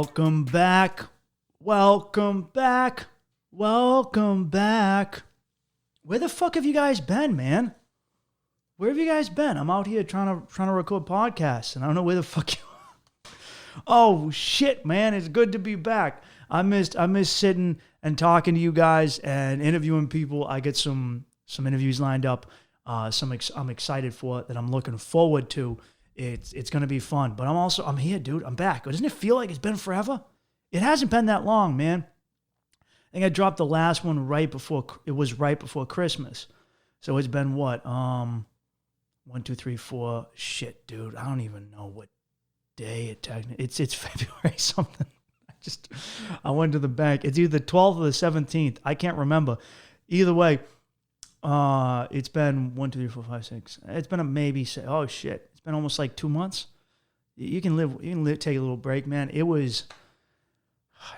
Welcome back. Welcome back. Welcome back. Where the fuck have you guys been, man? Where have you guys been? I'm out here trying to record podcasts, and I don't know where the fuck you are. Oh shit, man! It's good to be back. I missed sitting and talking to you guys and interviewing people. I get some interviews lined up. I'm excited for it, that I'm looking forward to. It's going to be fun. But I'm here, dude. I'm back. Doesn't it feel like it's been forever? It hasn't been that long, man. I think I dropped the last one right before Christmas. So it's been what? 1, 2, 3, 4. Shit, dude. I don't even know what day it technically. It's February something. I went to the bank. It's either the 12th or the 17th. I can't remember. Either way, it's been 1, 2, 3, 4, 5, 6. It's been a maybe. Oh shit. It's been almost like 2 months. You can take a little break, man. It was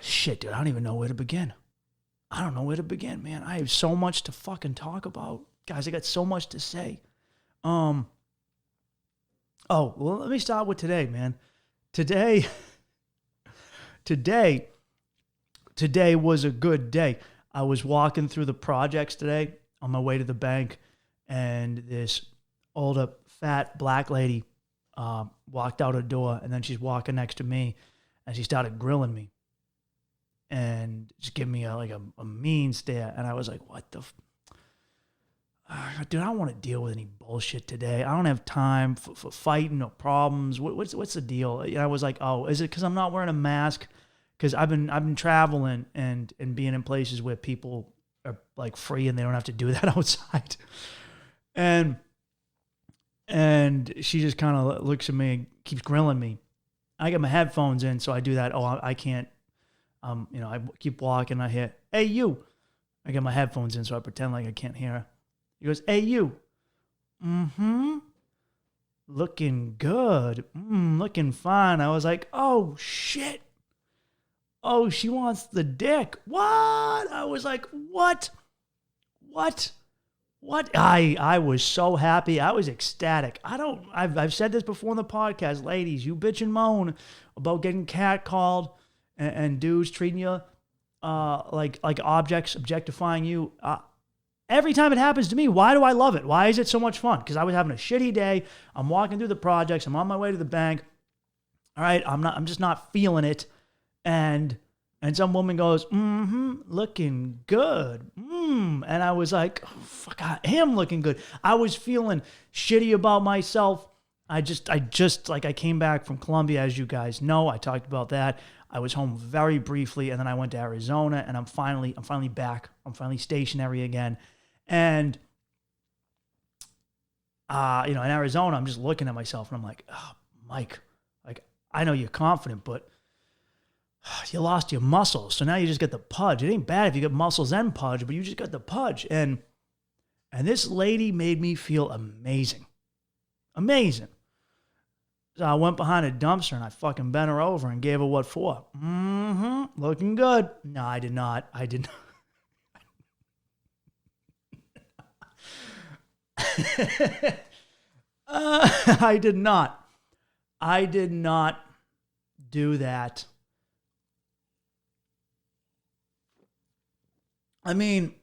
shit, dude. I don't even know where to begin. I don't know where to begin, man. I have so much to fucking talk about. Guys, I got so much to say. Well, let me start with today, man. Today was a good day. I was walking through the projects today on my way to the bank, and this older, fat, black lady walked out her door, and then she's walking next to me, and she started grilling me and just giving me a mean stare. And I was like, what the dude, I don't want to deal with any bullshit today. I don't have time for fighting or problems. What's the deal? And I was like, oh, is it because I'm not wearing a mask? Because I've been traveling and being in places where people are like free and they don't have to do that outside. And she just kind of looks at me and keeps grilling me. I got my headphones in, so I do that. Oh, I can't. I keep walking. I hear, hey, you. I got my headphones in, so I pretend like I can't hear her. He goes, hey, you. Mm-hmm. Looking good. Looking fine. I was like, oh, shit. Oh, she wants the dick. What? I was like, what? I was so happy. I was ecstatic. I've said this before in the podcast, ladies, you bitch and moan about getting catcalled and dudes treating you like objects, objectifying you. Every time it happens to me, why do I love it? Why is it so much fun? Because I was having a shitty day. I'm walking through the projects. I'm on my way to the bank. All right, I'm just not feeling it. And some woman goes, looking good. And I was like, oh, fuck, I am looking good. I was feeling shitty about myself. I came back from Colombia, as you guys know. I talked about that. I was home very briefly, and then I went to Arizona, and I'm finally back. I'm finally stationary again. And, in Arizona, I'm just looking at myself, and I'm like, oh, Mike, like, I know you're confident, but you lost your muscles, so now you just get the pudge. It ain't bad if you get muscles and pudge, but you just got the pudge. And this lady made me feel amazing. Amazing. So I went behind a dumpster and I fucking bent her over and gave her what for. Looking good. No, I did not. I did not. I did not. I did not do that. I mean,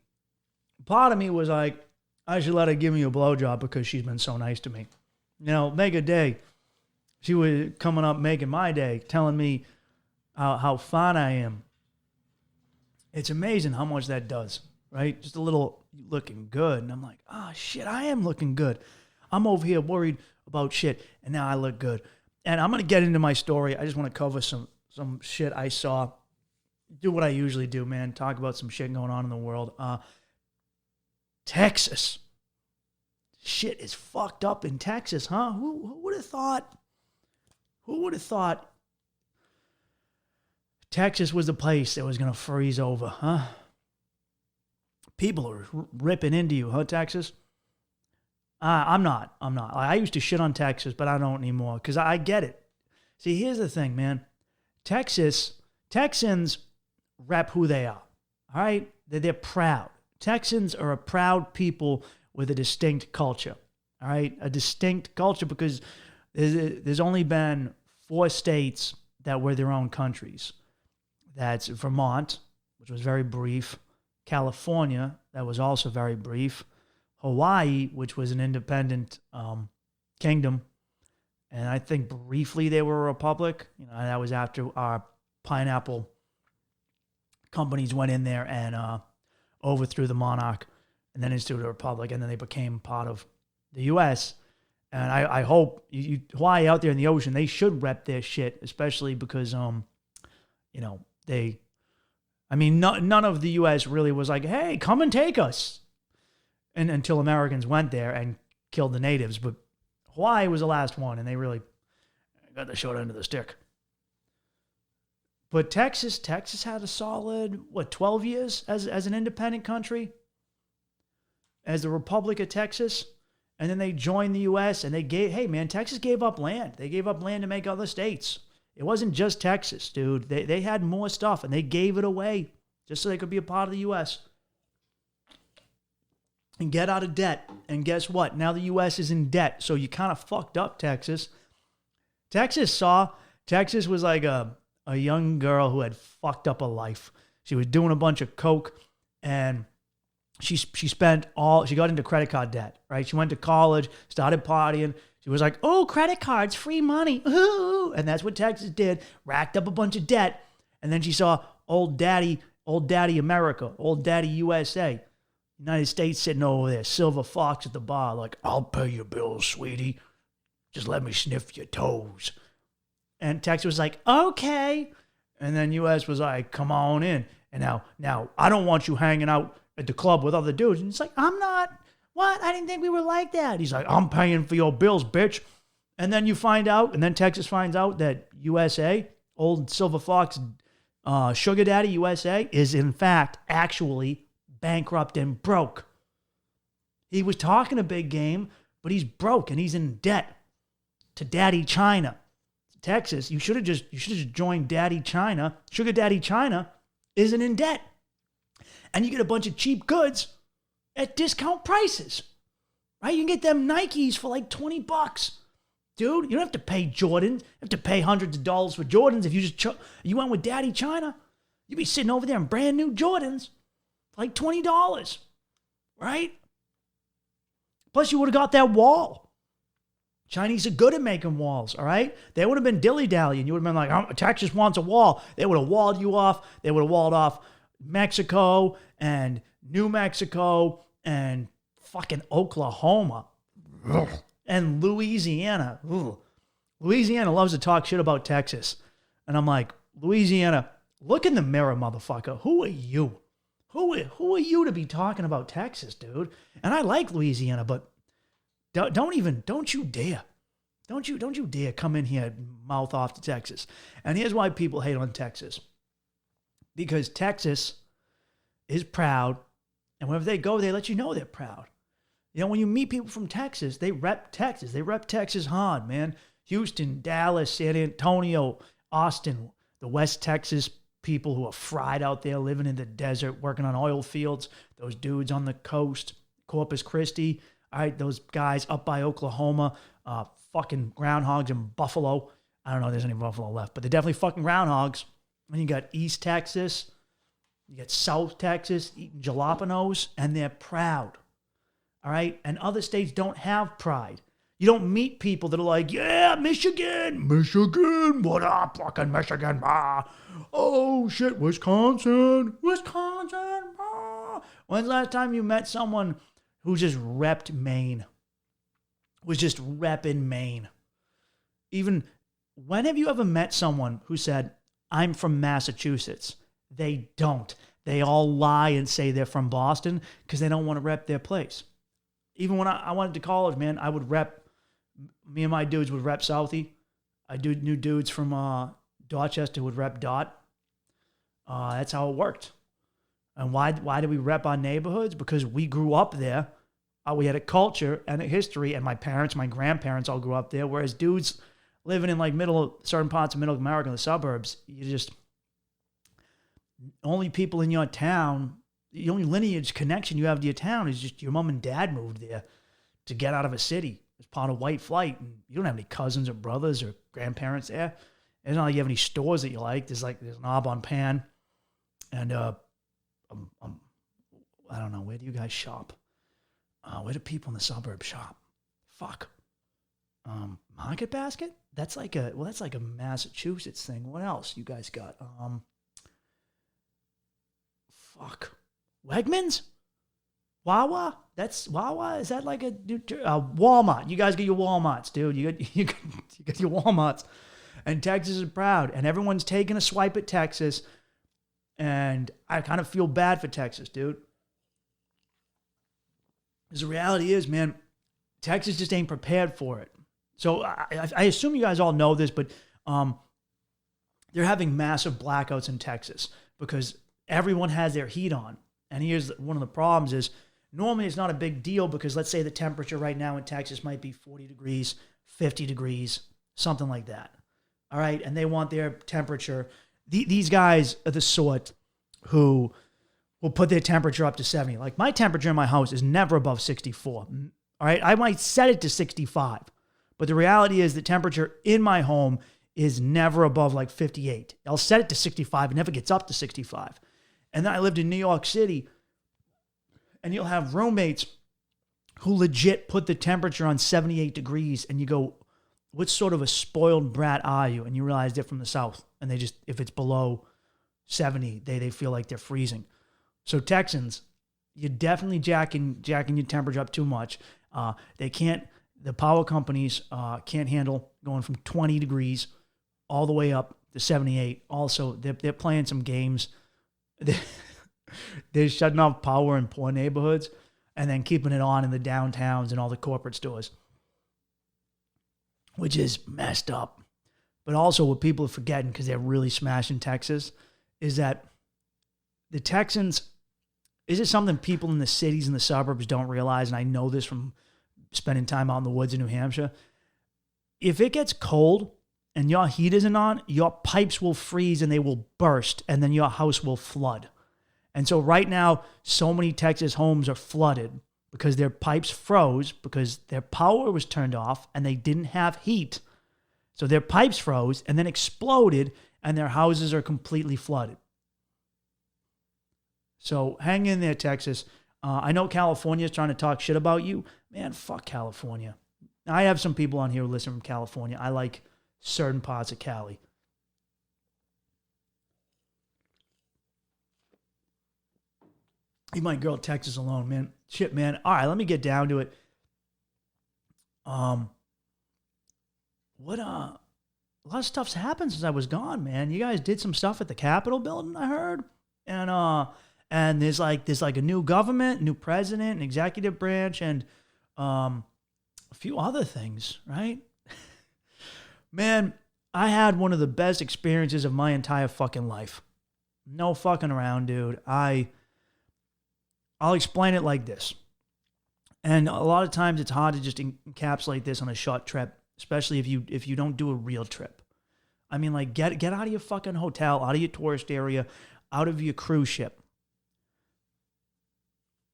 part of me was like, I should let her give me a blowjob because she's been so nice to me. Make a day. She was coming up making my day, telling me how fine I am. It's amazing how much that does, right? Just a little looking good. And I'm like, oh, shit, I am looking good. I'm over here worried about shit, and now I look good. And I'm going to get into my story. I just want to cover some shit I saw. Do what I usually do, man. Talk about some shit going on in the world. Texas. Shit is fucked up in Texas, huh? Who would have thought? Who would have thought Texas was the place that was going to freeze over, huh? People are ripping into you, huh, Texas? I'm not. I used to shit on Texas, but I don't anymore because I get it. See, here's the thing, man. Texans rep who they are, all right? They're proud. Texans are a proud people with a distinct culture, all right? A distinct culture because there's only been 4 states that were their own countries. That's Vermont, which was very brief. California, that was also very brief. Hawaii, which was an independent kingdom. And I think briefly they were a republic. That was after our pineapple companies went in there and overthrew the monarch and then instituted a republic. And then they became part of the U.S. And I hope Hawaii out there in the ocean, they should rep their shit, especially because, none of the U.S. really was like, hey, come and take us. And until Americans went there and killed the natives. But Hawaii was the last one, and they really got the short end of the stick. But Texas had a solid, 12 years as an independent country? As the Republic of Texas? And then they joined the U.S. and Texas gave up land. They gave up land to make other states. It wasn't just Texas, dude. They had more stuff, and they gave it away just so they could be a part of the U.S. and get out of debt. And guess what? Now the U.S. is in debt, so you kind of fucked up Texas. Texas was like a young girl who had fucked up her life. She was doing a bunch of coke, and she got into credit card debt, right? She went to college, started partying. She was like, oh, credit cards, free money. Ooh. And that's what Texas did, racked up a bunch of debt. And then she saw old daddy America, old daddy USA, United States sitting over there, silver fox at the bar, like, I'll pay your bills, sweetie. Just let me sniff your toes. And Texas was like, okay. And then US was like, come on in. And now I don't want you hanging out at the club with other dudes. And it's like, I'm not. What? I didn't think we were like that. He's like, I'm paying for your bills, bitch. And then then Texas finds out that USA, old Silver Fox, Sugar Daddy USA, is in fact actually bankrupt and broke. He was talking a big game, but he's broke and he's in debt to Daddy China. Texas, you should have just joined Daddy China. Sugar Daddy China isn't in debt. And you get a bunch of cheap goods at discount prices, right? You can get them Nikes for like $20. Dude, you don't have to pay Jordans. You have to pay hundreds of dollars for Jordans. If you went with Daddy China, you'd be sitting over there in brand new Jordans for like $20, right? Plus, you would have got that wall. Chinese are good at making walls, all right? They would have been dilly-dallying. You would have been like, Texas wants a wall. They would have walled you off. They would have walled off Mexico and New Mexico and fucking Oklahoma. Ugh. And Louisiana. Ugh. Louisiana loves to talk shit about Texas. And I'm like, Louisiana, look in the mirror, motherfucker. Who are you? Who are you to be talking about Texas, dude? And I like Louisiana, but don't you dare. Don't you dare come in here and mouth off to Texas. And here's why people hate on Texas. Because Texas is proud, and wherever they go, they let you know they're proud. When you meet people from Texas, they rep Texas. They rep Texas hard, man. Houston, Dallas, San Antonio, Austin, the West Texas people who are fried out there living in the desert, working on oil fields, those dudes on the coast, Corpus Christi, all right, those guys up by Oklahoma, fucking groundhogs in Buffalo. I don't know if there's any Buffalo left, but they're definitely fucking groundhogs. And you got East Texas, you got South Texas eating jalapenos, and they're proud. All right? And other states don't have pride. You don't meet people that are like, yeah, Michigan, what up, fucking Michigan, oh, shit, Wisconsin, When's the last time you met someone who just repped Maine? Was just repping Maine? Even, when have you ever met someone who said, I'm from Massachusetts? They don't. They all lie and say they're from Boston because they don't want to rep their place. Even when I went to college, man, I would rep, me and my dudes would rep Southie. I knew dudes from Dorchester would rep Dot. That's how it worked. And why did we rep our neighborhoods? Because we grew up there. We had a culture and a history, and my parents, my grandparents all grew up there, whereas dudes living in like certain parts of middle America, the suburbs, only people in your town, the only lineage connection you have to your town is just your mom and dad moved there to get out of a city as part of white flight. And you don't have any cousins or brothers or grandparents there. It's not like you have any stores that you like. There's Knob on Pan, and I don't know, where do you guys shop? Where do people in the suburbs shop? Fuck. Market Basket? That's like a Massachusetts thing. What else you guys got? Fuck. Wegmans? Wawa? That's Wawa? Is that like a Walmart? You guys get your Walmarts, dude. You got your Walmarts. And Texas is proud. And everyone's taking a swipe at Texas. And I kind of feel bad for Texas, dude. Because the reality is, man, Texas just ain't prepared for it. So I assume you guys all know this, but they're having massive blackouts in Texas because everyone has their heat on. And here's one of the problems is normally it's not a big deal because let's say the temperature right now in Texas might be 40 degrees, 50 degrees, something like that. All right. And they want their temperature. These guys are the sort who will put their temperature up to 70. Like my temperature in my house is never above 64. All right. I might set it to 65. But the reality is the temperature in my home is never above like 58. I'll set it to 65. It never gets up to 65. And then I lived in New York City, and you'll have roommates who legit put the temperature on 78 degrees, and you go, what sort of a spoiled brat are you? And you realize they're from the South, and they just, if it's below 70, they feel like they're freezing. So Texans, you're definitely jacking your temperature up too much. The power companies can't handle going from 20 degrees all the way up to 78. Also, they're playing some games. They're shutting off power in poor neighborhoods and then keeping it on in the downtowns and all the corporate stores, which is messed up. But also what people are forgetting, because they're really smashing Texas, is that the Texans, is it something people in the cities and the suburbs don't realize? And I know this from spending time out in the woods in New Hampshire. If it gets cold and your heat isn't on, your pipes will freeze and they will burst, and then your house will flood. And so right now, so many Texas homes are flooded because their pipes froze because their power was turned off and they didn't have heat. So their pipes froze and then exploded, and their houses are completely flooded. So hang in there, Texas. I know California is trying to talk shit about you. Man, fuck California. I have some people on here who listen from California. I like certain parts of Cali. Leave my girl Texas alone, man. Shit, man. All right, let me get down to it. A lot of stuff's happened since I was gone, man. You guys did some stuff at the Capitol building, I heard. And there's like a new government, new president, an executive branch, and a few other things, right? Man, I had one of the best experiences of my entire fucking life. No fucking around, dude. I'll explain it like this. And a lot of times it's hard to just encapsulate this on a short trip, especially if you don't do a real trip. I mean, like, get out of your fucking hotel, out of your tourist area, out of your cruise ship.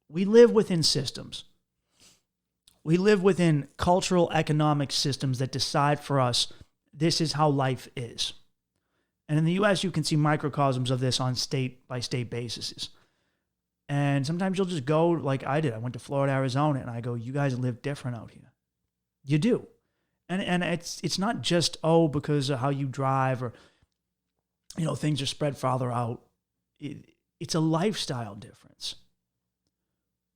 We live within systems. We live within cultural, economic systems that decide for us this is how life is. And in the U.S., you can see microcosms of this on state-by-state basis. And sometimes you'll just go like I did. I went to Florida, Arizona, and I go, you guys live different out here. You do. And it's not just, because of how you drive or, things are spread farther out. It's a lifestyle difference.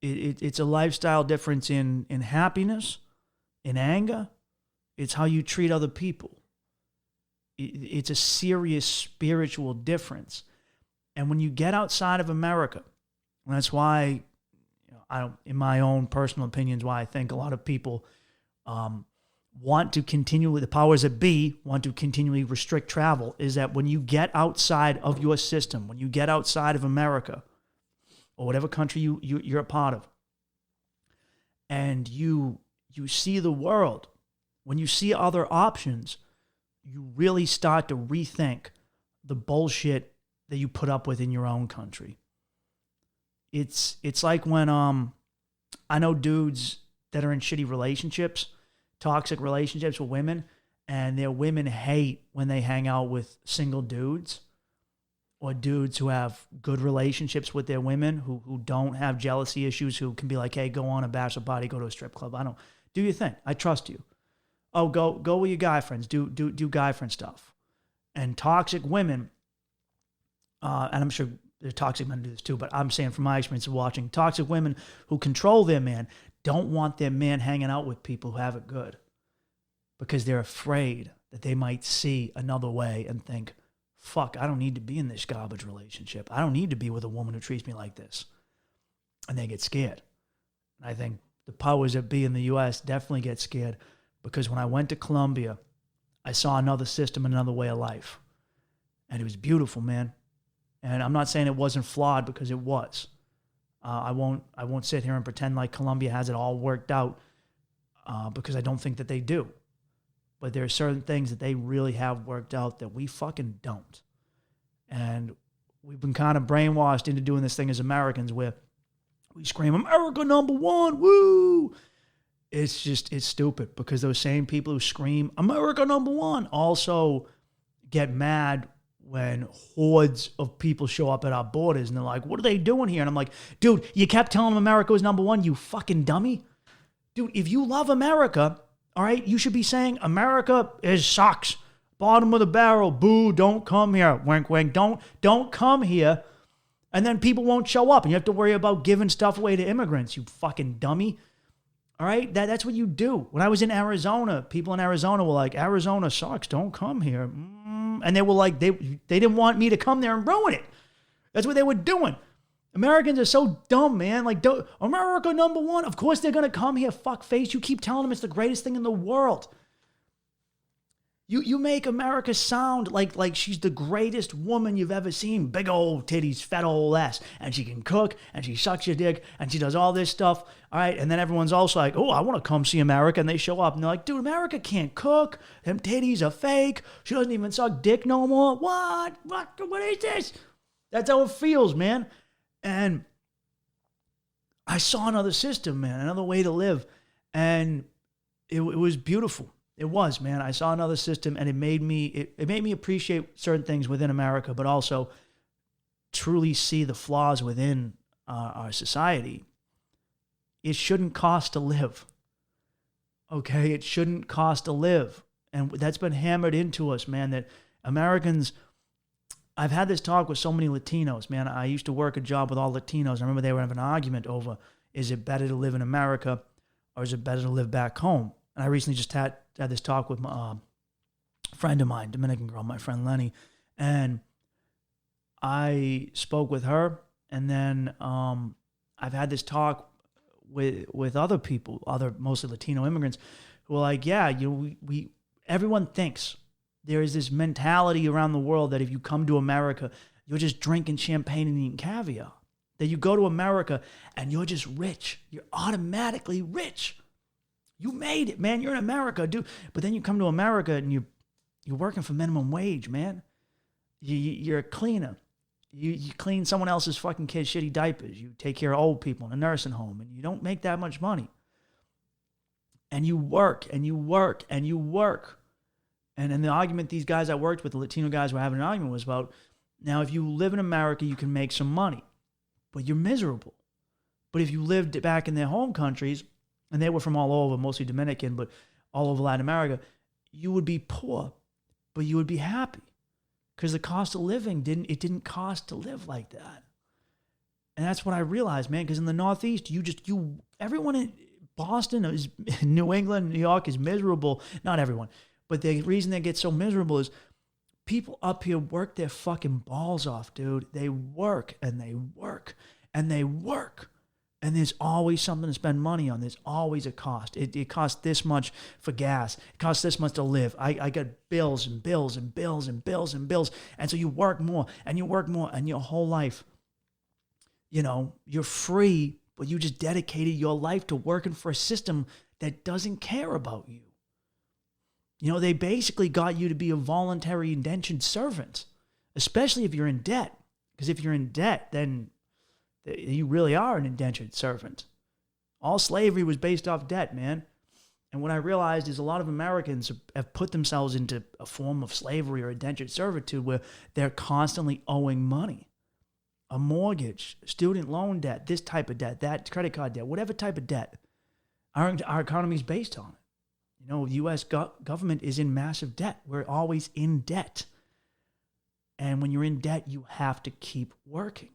It's a lifestyle difference in happiness, in anger. It's how you treat other people. It's a serious spiritual difference. And when you get outside of America, and that's why, in my own personal opinions, why I think a lot of people want to continually, the powers that be want to continually restrict travel, is that when you get outside of your system, when you get outside of America, or whatever country you're a part of, and you see the world, when you see other options, you really start to rethink the bullshit that you put up with in your own country. It's like when I know dudes that are in shitty relationships, toxic relationships with women, and their women hate when they hang out with single dudes or dudes who have good relationships with their women, who don't have jealousy issues, who can be like, hey, go on a bachelor party, go to a strip club. Do your thing. I trust you. Oh, go with your guy friends. Do guy friend stuff. And toxic women, and I'm sure there's toxic men do this too, but I'm saying from my experience of watching, toxic women who control their man don't want their man hanging out with people who have it good because they're afraid that they might see another way and think, fuck, I don't need to be in this garbage relationship. I don't need to be with a woman who treats me like this. And they get scared. And I think the powers that be in the U.S. definitely get scared because when I went to Colombia, I saw another system, another way of life. And it was beautiful, man. And I'm not saying it wasn't flawed because it was. I won't sit here and pretend like Colombia has it all worked out because I don't think that they do. But there are certain things that they really have worked out that we fucking don't. And we've been kind of brainwashed into doing this thing as Americans where we scream, America number one, woo! It's stupid because those same people who scream, America number one, also get mad when hordes of people show up at our borders and they're like, what are they doing here? And I'm like, dude, you kept telling them America was number one, you fucking dummy. Dude, if you love America, all right, you should be saying America sucks. Bottom of the barrel, boo, don't come here. Wink, wink, don't come here. And then people won't show up and you have to worry about giving stuff away to immigrants, you fucking dummy. All right, that's what you do. When I was in Arizona, people in Arizona were like, Arizona sucks, don't come here. And they were like, they didn't want me to come there and ruin it. That's what they were doing. Americans are so dumb, man. Like, America number one. Of course they're going to come here, fuckface. You keep telling them it's the greatest thing in the world. You make America sound like she's the greatest woman you've ever seen. Big old titties, fat old ass. And she can cook, and she sucks your dick, and she does all this stuff. All right, and then everyone's also like, oh, I want to come see America. And they show up, and they're like, dude, America can't cook. Them titties are fake. She doesn't even suck dick no more. What is this? That's how it feels, man. And I saw another system, man, another way to live. And it was beautiful. It was, man. I saw another system, and it made me appreciate certain things within America, but also truly see the flaws within our society. It shouldn't cost to live. Okay? It shouldn't cost to live. And that's been hammered into us, man, that Americans... I've had this talk with so many Latinos, man. I used to work a job with all Latinos. I remember they were having an argument over, is it better to live in America or is it better to live back home? And I recently just had this talk with my friend of mine, Dominican girl, my friend Lenny. And I spoke with her. And then I've had this talk with other people, mostly Latino immigrants, who are like, yeah, everyone thinks there is this mentality around the world that if you come to America, you're just drinking champagne and eating caviar. That you go to America and you're just rich. You're automatically rich. You made it, man. You're in America, dude. But then you come to America and you're working for minimum wage, man. You're a cleaner. You clean someone else's fucking kid's shitty diapers. You take care of old people in a nursing home, and you don't make that much money. And you work, and you work, and you work. And the argument these guys I worked with, the Latino guys were having an argument, was about, now if you live in America, you can make some money, but you're miserable. But if you lived back in their home countries, and they were from all over, mostly Dominican, but all over Latin America, you would be poor, but you would be happy. Because the cost of living didn't cost to live like that. And that's what I realized, man, because in the Northeast, everyone in Boston, New England, New York is miserable. Not everyone. But the reason they get so miserable is people up here work their fucking balls off, dude. They work and they work and they work. And there's always something to spend money on. There's always a cost. It costs this much for gas. It costs this much to live. I got bills and bills and bills and bills and bills. And so you work more and you work more, and your whole life, you're free, but you just dedicated your life to working for a system that doesn't care about you. They basically got you to be a voluntary indentured servant, especially if you're in debt. Because if you're in debt, then you really are an indentured servant. All slavery was based off debt, man. And what I realized is a lot of Americans have put themselves into a form of slavery or indentured servitude where they're constantly owing money. A mortgage, student loan debt, this type of debt, that credit card debt, whatever type of debt. Our economy is based on it. You know, the U.S. government is in massive debt. We're always in debt. And when you're in debt, you have to keep working.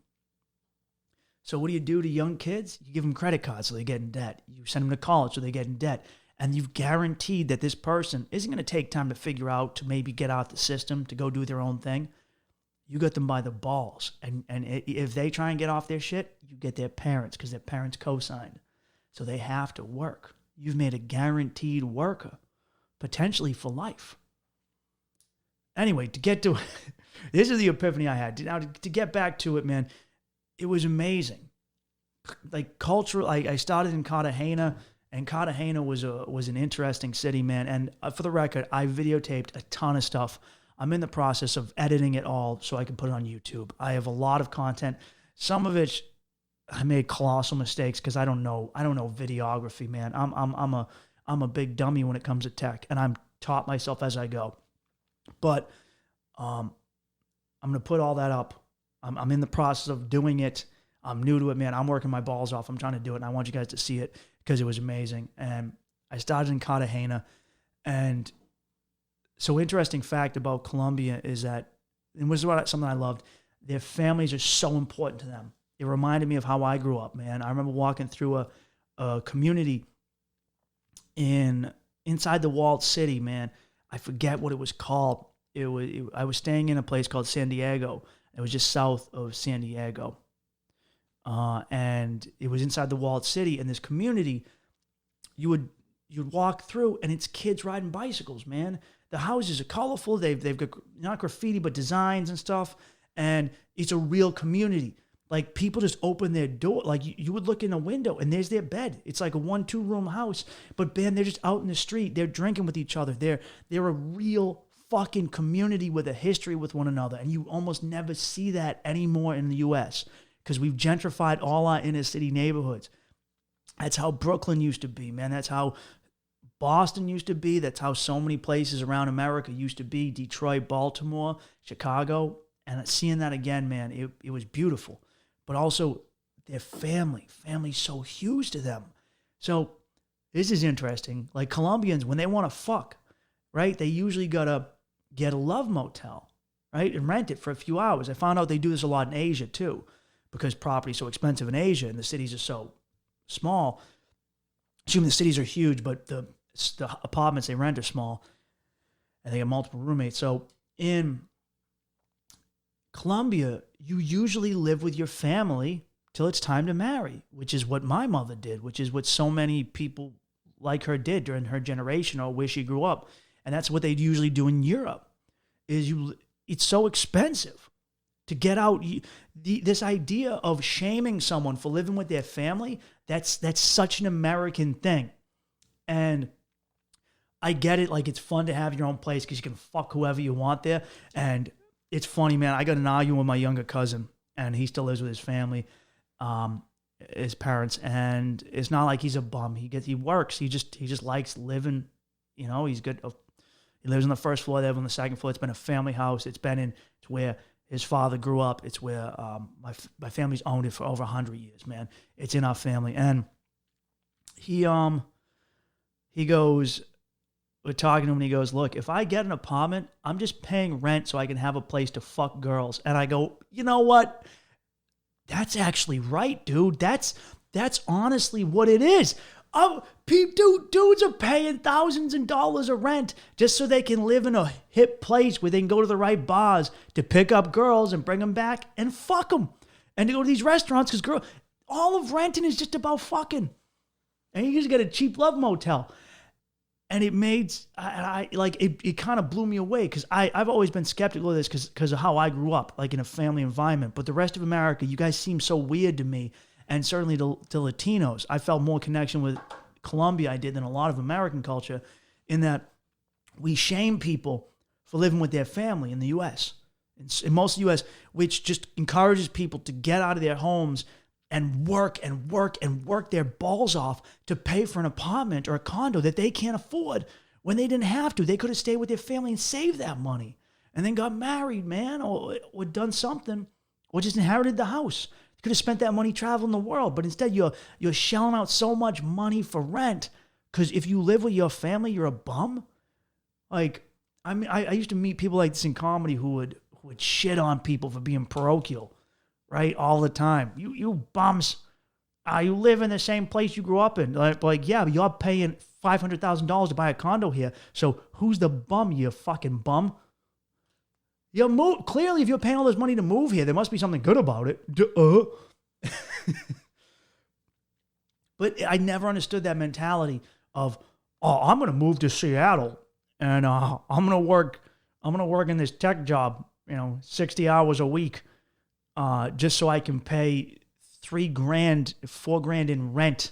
So what do you do to young kids? You give them credit cards so they get in debt. You send them to college so they get in debt. And you've guaranteed that this person isn't going to take time to figure out, to maybe get out the system, to go do their own thing. You got them by the balls. And if they try and get off their shit, you get their parents because their parents co-signed. So they have to work. You've made a guaranteed worker, potentially for life. Anyway, to get to this is the epiphany I had. Now, to get back to it, man, it was amazing. Like cultural, I started in Cartagena, and Cartagena was an interesting city, man. And for the record, I videotaped a ton of stuff. I'm in the process of editing it all so I can put it on YouTube. I have a lot of content. Some of it I made colossal mistakes because I don't know videography, man. I'm a big dummy when it comes to tech, and I'm taught myself as I go. But I'm gonna put all that up. I'm in the process of doing it. I'm new to it, man. I'm working my balls off. I'm trying to do it, and I want you guys to see it because it was amazing. And I started in Cartagena, and so interesting fact about Colombia is that, and this is something I loved, their families are so important to them. It reminded me of how I grew up, man. I remember walking through a community inside the walled city, man. I forget what it was called. I was staying in a place called San Diego. It was just south of San Diego. And it was inside the walled city. And this community, you'd walk through, and it's kids riding bicycles, man. The houses are colorful. They've got not graffiti, but designs and stuff. And it's a real community. Like, people just open their door. Like, you would look in a window, and there's their bed. It's like a 1-2 room house. But, man, they're just out in the street. They're drinking with each other. They're a real fucking community with a history with one another. And you almost never see that anymore in the U.S. because we've gentrified all our inner city neighborhoods. That's how Brooklyn used to be, man. That's how Boston used to be. That's how so many places around America used to be. Detroit, Baltimore, Chicago. And seeing that again, man, it was beautiful. But also their family's so huge to them. So this is interesting. Like, Colombians, when they want to fuck, right, they usually got to get a love motel, right, and rent it for a few hours. I found out they do this a lot in Asia too, because property's so expensive in Asia and the cities are so small. Assuming the cities are huge, but the apartments they rent are small, and they have multiple roommates. So in Colombia, you usually live with your family till it's time to marry, which is what my mother did, which is what so many people like her did during her generation or where she grew up. And that's what they'd usually do in Europe. It's so expensive to get out. This idea of shaming someone for living with their family, that's such an American thing. And I get it. Like, it's fun to have your own place because you can fuck whoever you want there. And it's funny, man. I got an argument with my younger cousin, and he still lives with his family, his parents, and it's not like he's a bum. He works. He just likes living. You know, he's good. He lives on the first floor. They live on the second floor. It's been a family house. It's where his father grew up. It's where my family's owned it for over 100 years, man. It's in our family, and he goes. We're talking to him, and he goes, "Look, if I get an apartment, I'm just paying rent so I can have a place to fuck girls." And I go, "You know what? That's actually right, dude. That's honestly what it is. Dudes are paying thousands of dollars of rent just so they can live in a hip place where they can go to the right bars to pick up girls and bring them back and fuck them, and to go to these restaurants because all of renting is just about fucking, and you just get a cheap love motel." And it made, it kind of blew me away because I've always been skeptical of this because of how I grew up, like in a family environment. But the rest of America, you guys seem so weird to me, and certainly to Latinos. I felt more connection with Colombia I did than a lot of American culture, in that we shame people for living with their family in the U.S. In most of the U.S., which just encourages people to get out of their homes and work and work and work their balls off to pay for an apartment or a condo that they can't afford when they didn't have to. They could have stayed with their family and saved that money and then got married, man, or done something, or just inherited the house. You could have spent that money traveling the world, but instead you're shelling out so much money for rent because if you live with your family, you're a bum. Like, I mean, I used to meet people like this in comedy who would shit on people for being parochial, right? All the time. You bums. You live in the same place you grew up in. Like yeah, but you're paying $500,000 to buy a condo here. So who's the bum, you fucking bum? Clearly, if you're paying all this money to move here, there must be something good about it. But I never understood that mentality of, oh, I'm going to move to Seattle and I'm going to work in this tech job, 60 hours a week, just so I can pay $3,000, $4,000 in rent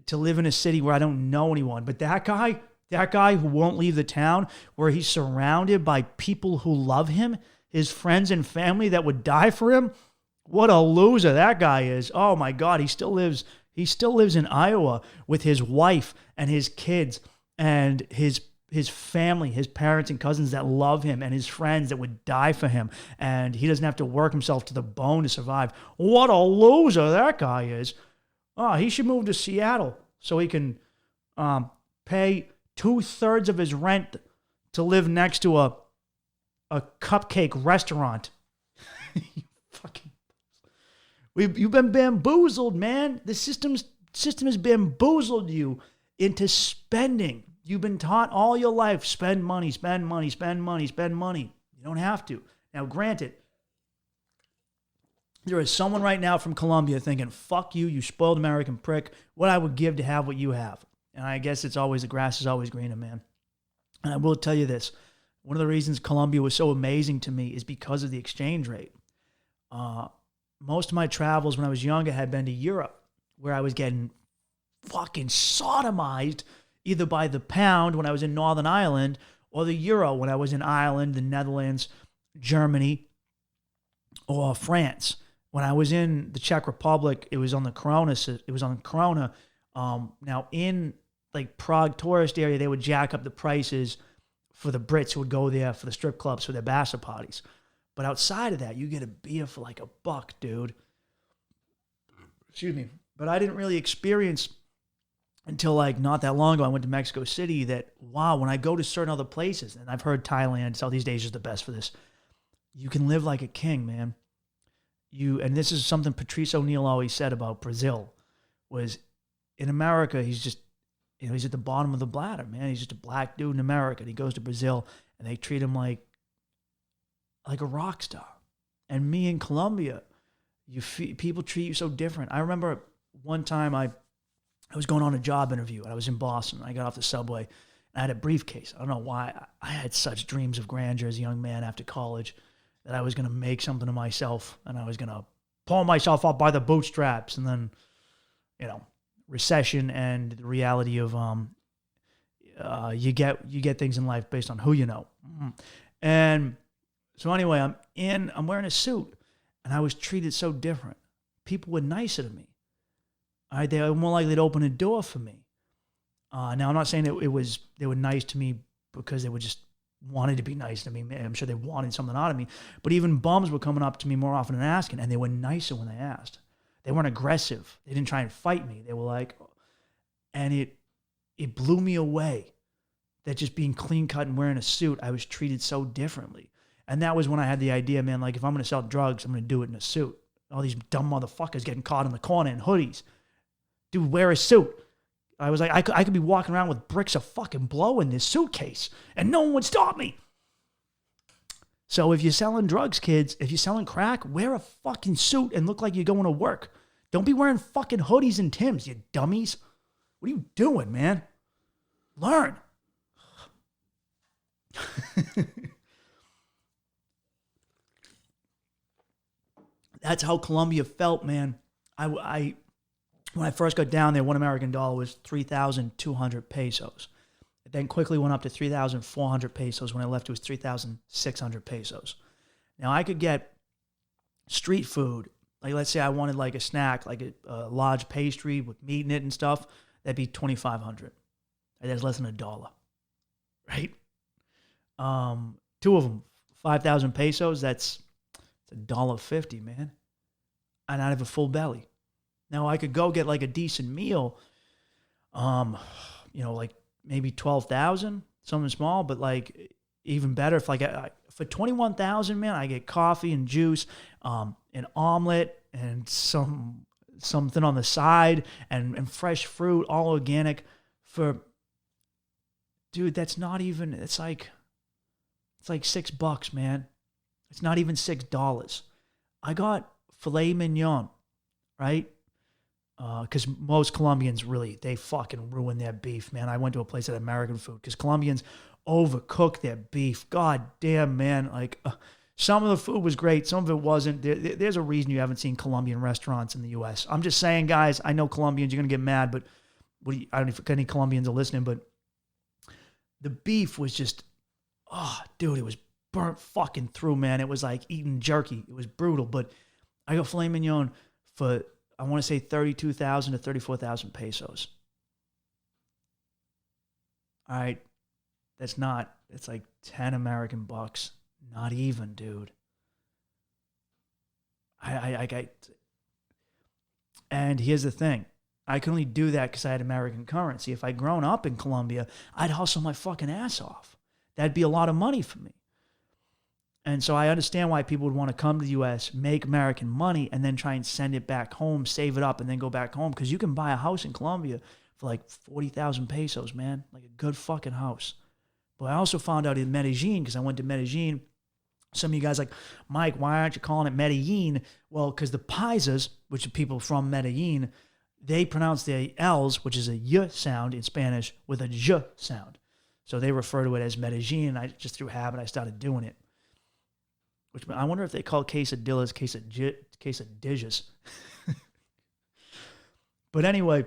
to live in a city where I don't know anyone. But that guy who won't leave the town, where he's surrounded by people who love him, his friends and family that would die for him. What a loser that guy is. Oh my God, he still lives in Iowa with his wife and his kids and his family, his parents and cousins that love him, and his friends that would die for him. And he doesn't have to work himself to the bone to survive. What a loser that guy is. Oh, he should move to Seattle so he can pay 2/3 of his rent to live next to a cupcake restaurant. You've been bamboozled, man. The system has bamboozled you into spending. You've been taught all your life, spend money, spend money, spend money, spend money. You don't have to. Now, granted, there is someone right now from Colombia thinking, fuck you, you spoiled American prick. What I would give to have what you have. And I guess the grass is always greener, man. And I will tell you this. One of the reasons Colombia was so amazing to me is because of the exchange rate. Most of my travels when I was younger had been to Europe, where I was getting fucking sodomized either by the pound when I was in Northern Ireland or the euro when I was in Ireland, the Netherlands, Germany, or France. When I was in the Czech Republic, it was on the Corona. Now in like Prague tourist area, they would jack up the prices for the Brits who would go there for the strip clubs for their bachelor parties. But outside of that, you get a beer for like $1, dude. Excuse me. But I didn't really experience until like not that long ago. I went to Mexico City that, wow, when I go to certain other places, and I've heard Thailand, Southeast Asia is the best for this, you can live like a king, man. And this is something Patrice O'Neill always said about Brazil, was in America, he's just, he's at the bottom of the bladder, man. He's just a black dude in America. And he goes to Brazil and they treat him like a rock star. And me in Colombia, people treat you so different. I remember one time I was going on a job interview and I was in Boston. I got off the subway and I had a briefcase. I don't know why. I had such dreams of grandeur as a young man after college that I was going to make something of myself and I was going to pull myself up by the bootstraps. And then, recession and the reality of you get things in life based on who you know. And so anyway, I'm wearing a suit and I was treated so different. People were nicer to me. All right, they were more likely to open a door for me. Now I'm not saying they were nice to me because they were just wanted to be nice to me. I'm sure they wanted something out of me. But even bums were coming up to me more often and asking, and they were nicer when they asked. They weren't aggressive. They didn't try and fight me. They were like, and it blew me away that just being clean cut and wearing a suit, I was treated so differently. And that was when I had the idea, man, like if I'm going to sell drugs, I'm going to do it in a suit. All these dumb motherfuckers getting caught in the corner in hoodies. Dude, wear a suit. I was like, I could be walking around with bricks of fucking blow in this suitcase and no one would stop me. So if you're selling drugs, kids, if you're selling crack, wear a fucking suit and look like you're going to work. Don't be wearing fucking hoodies and Timbs, you dummies. What are you doing, man? Learn. That's how Colombia felt, man. When I first got down there, $1 American dollar was 3,200 pesos. It then quickly went up to 3,400 pesos. When I left, it was 3,600 pesos. Now, I could get street food Like, let's say I wanted like a snack, like a large pastry with meat in it and stuff. That'd be $2,500. That's less than $1, right? Two of them, 5,000 pesos. That's $1.50, man. And I'd have a full belly. Now I could go get like a decent meal, like maybe 12,000, something small, but like even better if like for 21,000, man, I get coffee and juice, an omelet and something on the side and fresh fruit, all organic dude, that's not even, it's like $6, man. It's not even $6. I got filet mignon, right? Because most Colombians they fucking ruin their beef, man. I went to a place that had American food because Colombians overcook their beef. God damn, man. Like, some of the food was great. Some of it wasn't. There's a reason you haven't seen Colombian restaurants in the U.S. I'm just saying, guys, I know Colombians, you're going to get mad, but I don't know if any Colombians are listening, but the beef was just, dude, it was burnt fucking through, man. It was like eating jerky. It was brutal, but I got filet mignon for, I want to say 32,000 to 34,000 pesos. All right. It's like 10 American bucks. Not even, dude. And here's the thing. I could only do that because I had American currency. If I'd grown up in Colombia, I'd hustle my fucking ass off. That'd be a lot of money for me. And so I understand why people would want to come to the U.S., make American money, and then try and send it back home, save it up, and then go back home. Because you can buy a house in Colombia for like 40,000 pesos, man. Like a good fucking house. But I also found out in Medellin, because I went to Medellin, some of you guys like, Mike, why aren't you calling it Medellin? Well, because the Paisas, which are people from Medellin, they pronounce their L's, which is a Y sound in Spanish, with a J sound. So they refer to it as Medellin, and I just through habit, I started doing it. Which I wonder if they call quesadillas quesadillas. But anyway,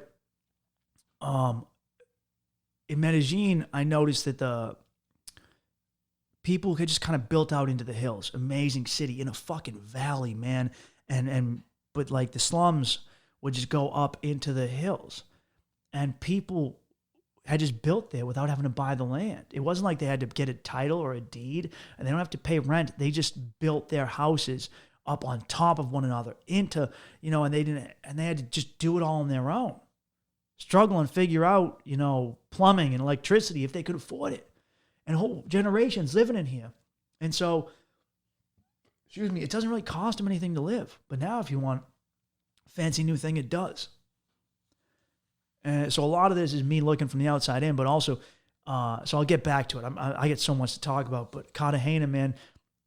in Medellin, I noticed that the people had just kind of built out into the hills. Amazing city in a fucking valley, man. But like the slums would just go up into the hills. And people had just built there without having to buy the land. It wasn't like they had to get a title or a deed, and they don't have to pay rent. They just built their houses up on top of one another into, and they had to just do it all on their own. Struggle and figure out, plumbing and electricity if they could afford it. And whole generations living in here. And so, it doesn't really cost them anything to live. But now if you want a fancy new thing, it does. And so a lot of this is me looking from the outside in, but also, so I'll get back to it. I get so much to talk about, but Cartagena, man,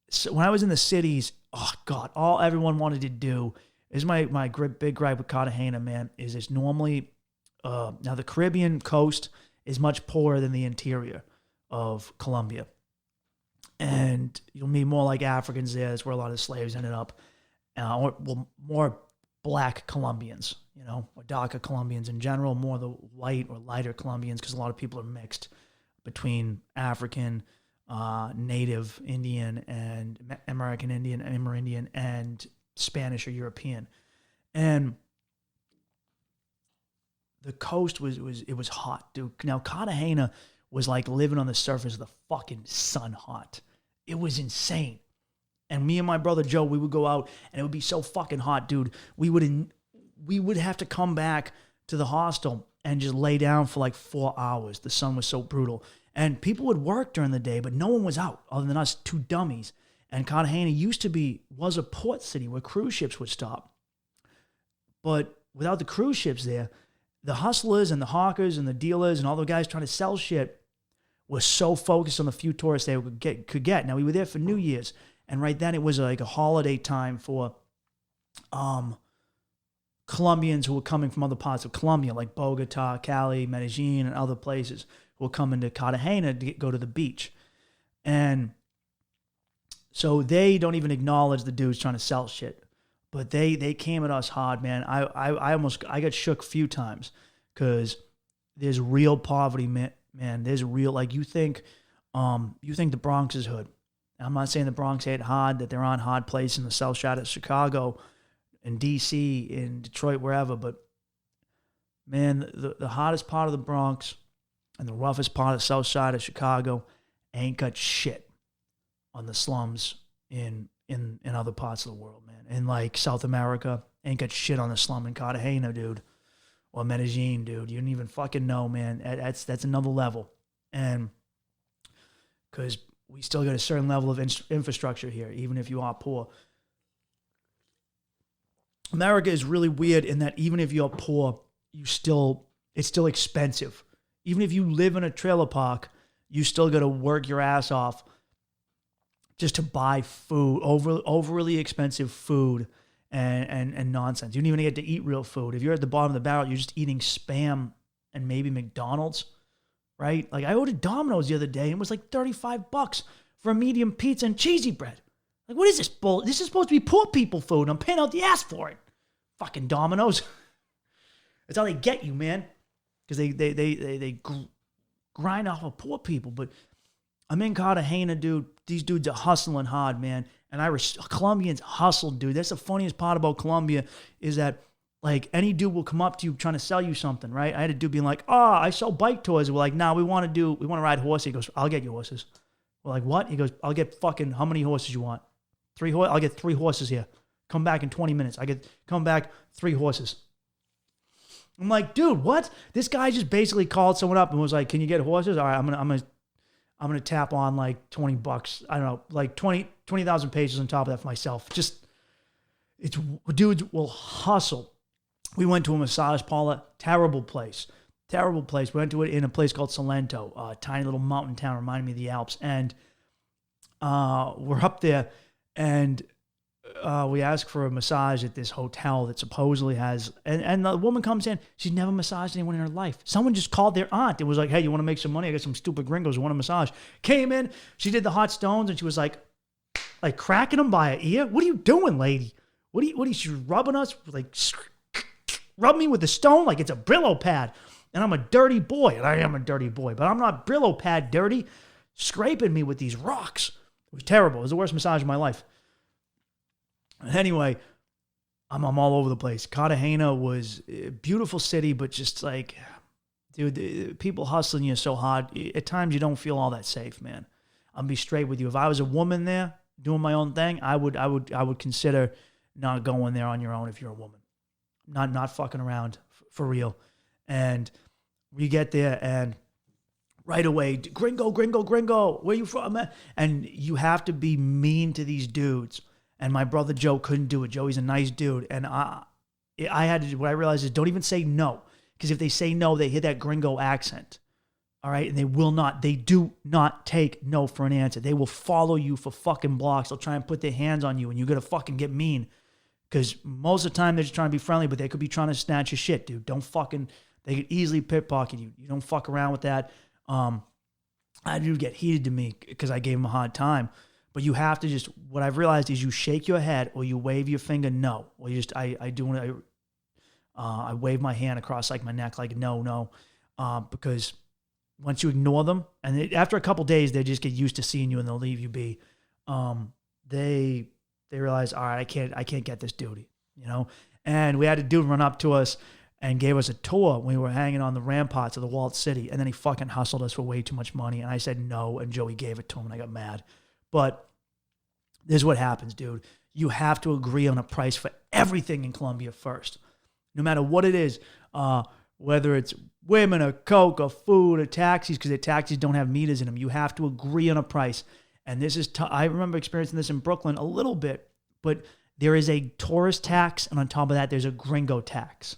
so when I was in the cities, oh God, all everyone wanted to do is my big gripe with Cartagena, man, is it's normally, now the Caribbean coast is much poorer than the interior of Colombia. And you'll meet more like Africans there. That's where a lot of slaves ended up. More black Colombians, or darker Colombians in general, more the white or lighter Colombians, because a lot of people are mixed between African, native Indian, and American Indian, Amerindian, and Spanish or European. And the coast was hot, dude. Now, Cartagena was like living on the surface of the fucking sun hot. It was insane. And me and my brother Joe, we would go out and it would be so fucking hot, dude. We would have to come back to the hostel and just lay down for like 4 hours. The sun was so brutal. And people would work during the day, but no one was out other than us two dummies. And Cartagena was a port city where cruise ships would stop. But without the cruise ships there, the hustlers and the hawkers and the dealers and all the guys trying to sell shit were so focused on the few tourists they could get. Now, we were there for New Year's. And right then it was like a holiday time for Colombians who were coming from other parts of Colombia, like Bogota, Cali, Medellin, and other places, who were coming to Cartagena to go to the beach. And so they don't even acknowledge the dudes trying to sell shit. But they came at us hard, man. I got shook a few times because there's real poverty, man. There's real, like, you think the Bronx is hood. I'm not saying the Bronx ain't hard, that there aren't hard places in the south side of Chicago in D.C., in Detroit, wherever. But, man, the hottest part of the Bronx and the roughest part of the south side of Chicago ain't got shit on the slums in other parts of the world, man. In, like, South America, ain't got shit on the slum in Cartagena, dude. Or Medellin, dude. You don't even fucking know, man. That's another level. And because we still got a certain level of infrastructure here, even if you are poor. America is really weird in that even if you're poor, it's still expensive. Even if you live in a trailer park, you still got to work your ass off just to buy food, overly expensive food and nonsense. You don't even get to eat real food. If you're at the bottom of the barrel, you're just eating Spam and maybe McDonald's, right? Like, I ordered Domino's the other day and it was like $35 for a medium pizza and cheesy bread. Like, what is this bull? This is supposed to be poor people food and I'm paying out the ass for it. Fucking Domino's. That's how they get you, man. Because they grind off of poor people. But I'm in Cartagena, dude. These dudes are hustling hard, man. And Colombians hustle, dude. That's the funniest part about Colombia is that, like, any dude will come up to you trying to sell you something, right? I had a dude being like, I sell bike toys. We're like, nah, we want to ride horses. He goes, I'll get you horses. We're like, what? He goes, I'll get fucking, how many horses you want? 3 horses? I'll get 3 horses here. Come back in 20 minutes. Come back 3 horses. I'm like, dude, what? This guy just basically called someone up and was like, can you get horses? All right, I'm gonna tap on like $20. I don't know, like 20,000 pesos on top of that for myself. Just, dudes will hustle. We went to a massage parlor, terrible place. We went to it in a place called Salento, a tiny little mountain town, reminding me of the Alps. And we're up there, and we ask for a massage at this hotel that supposedly has, and the woman comes in, she's never massaged anyone in her life. Someone just called their aunt and was like, hey, you want to make some money? I got some stupid gringos who want a massage. Came in, she did the hot stones, and she was like cracking them by her ear. What are you doing, lady? What are you, she's rubbing us? Like, rub me with the stone like it's a Brillo pad. And I'm a dirty boy, and I am a dirty boy, but I'm not Brillo pad dirty, scraping me with these rocks. It was terrible. It was the worst massage of my life. Anyway, I'm all over the place. Cartagena was a beautiful city, but just like, dude, the people hustling you so hard. At times, you don't feel all that safe, man. I'll be straight with you. If I was a woman there doing my own thing, I would consider not going there on your own if you're a woman. Not fucking around for real. And we get there, and right away, gringo, where you from, man? And you have to be mean to these dudes. And my brother Joe couldn't do it. Joey's a nice dude. And I had to, what I realized is don't even say no. Because if they say no, they hear that gringo accent. All right? And they do not take no for an answer. They will follow you for fucking blocks. They'll try and put their hands on you, and you got to fucking get mean. Because most of the time, they're just trying to be friendly, but they could be trying to snatch your shit, dude. They could easily pickpocket you. You don't fuck around with that. I do get heated to me because I gave them a hard time. But you have to just, what I've realized is you shake your head or you wave your finger, no. Or you just, I wave my hand across like my neck, like no. Because once you ignore them, and after a couple days, they just get used to seeing you and they'll leave you be. They realize, all right, I can't get this duty, you know? And we had a dude run up to us and gave us a tour when we were hanging on the ramparts of the walled city. And then he fucking hustled us for way too much money. And I said no, and Joey gave it to him, and I got mad. But this is what happens, dude. You have to agree on a price for everything in Colombia first. No matter what it is, whether it's women or coke or food or taxis, because the taxis don't have meters in them. You have to agree on a price. And this is, I remember experiencing this in Brooklyn a little bit, but there is a tourist tax, and on top of that, there's a gringo tax,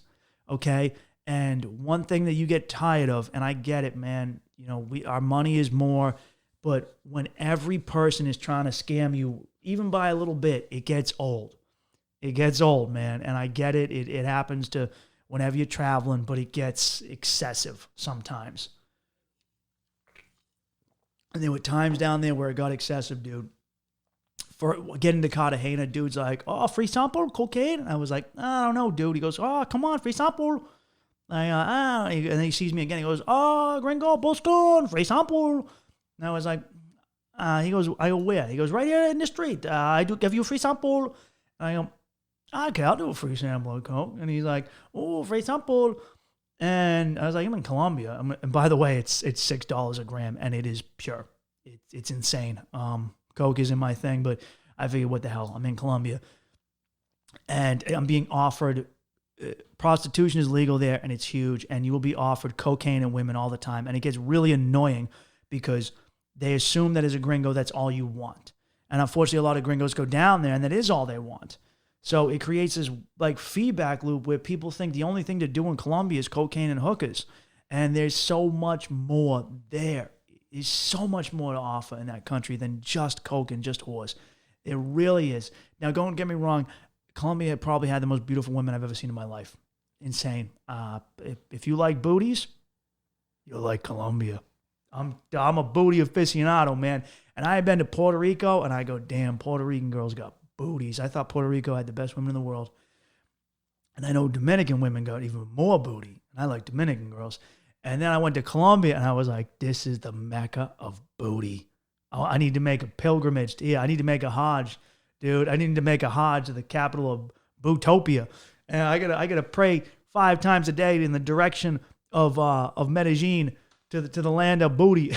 okay? And one thing that you get tired of, and I get it, man, you know, our money is more, but when every person is trying to scam you, even by a little bit, it gets old. It gets old, man, and I get it. It happens to whenever you're traveling, but it gets excessive sometimes. And there were times down there where it got excessive, dude. For getting to Cartagena, dude's like, oh, free sample, cocaine? And I was like, I don't know, dude. He goes, oh, come on, free sample. And then he sees me again. He goes, oh, gringo, Boston, free sample. And I was like, he goes, I go, where? He goes, right here in the street. I do give you a free sample. And I go, Okay, I'll do a free sample of coke. And he's like, oh, free sample. And I was like, I'm in Colombia. And by the way, it's $6 a gram, and it is pure. It's insane. Coke isn't my thing, but I figured, what the hell? I'm in Colombia, and I'm being offered. Prostitution is legal there, and it's huge. And you will be offered cocaine and women all the time, and it gets really annoying because they assume that as a gringo, that's all you want. And unfortunately, a lot of gringos go down there, and that is all they want. So it creates this like feedback loop where people think the only thing to do in Colombia is cocaine and hookers. And there's so much more there. There's so much more to offer in that country than just coke and just whores. It really is. Now, don't get me wrong. Colombia probably had the most beautiful women I've ever seen in my life. Insane. If you like booties, you'll like Colombia. I'm a booty aficionado, man. And I have been to Puerto Rico, and I go, damn, Puerto Rican girls got booties. I thought Puerto Rico had the best women in the world. And I know Dominican women got even more booty. And I like Dominican girls. And then I went to Colombia, and I was like, this is the Mecca of booty. Oh, I need to make a pilgrimage. Yeah, I need to make a Hajj, dude. I need to make a Hajj to the capital of Bootopia. And I gotta pray 5 times a day in the direction of Medellin to the land of booty.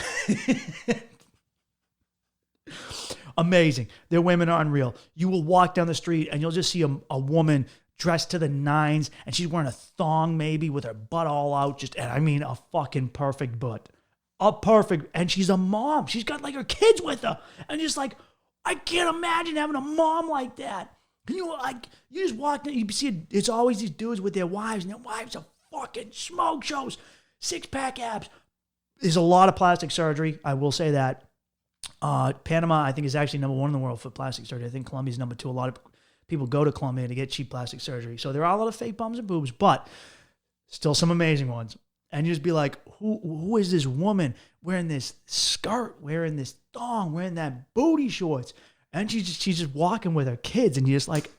Amazing. Their women are unreal. You will walk down the street and you'll just see a woman dressed to the nines, and she's wearing a thong maybe with her butt all out. And I mean a fucking perfect butt. And she's a mom. She's got like her kids with her. And just like, I can't imagine having a mom like that. You just walk in, you see it's always these dudes with their wives, and their wives are fucking smoke shows, 6-pack abs. There's a lot of plastic surgery, I will say that. Panama, I think, is actually number 1 in the world for plastic surgery. I think Colombia's number 2. A lot of people go to Colombia to get cheap plastic surgery. So there are a lot of fake bums and boobs, but still some amazing ones. And you just be like, who is this woman wearing this skirt, wearing this thong, wearing that booty shorts? And she's just walking with her kids, and you're just like,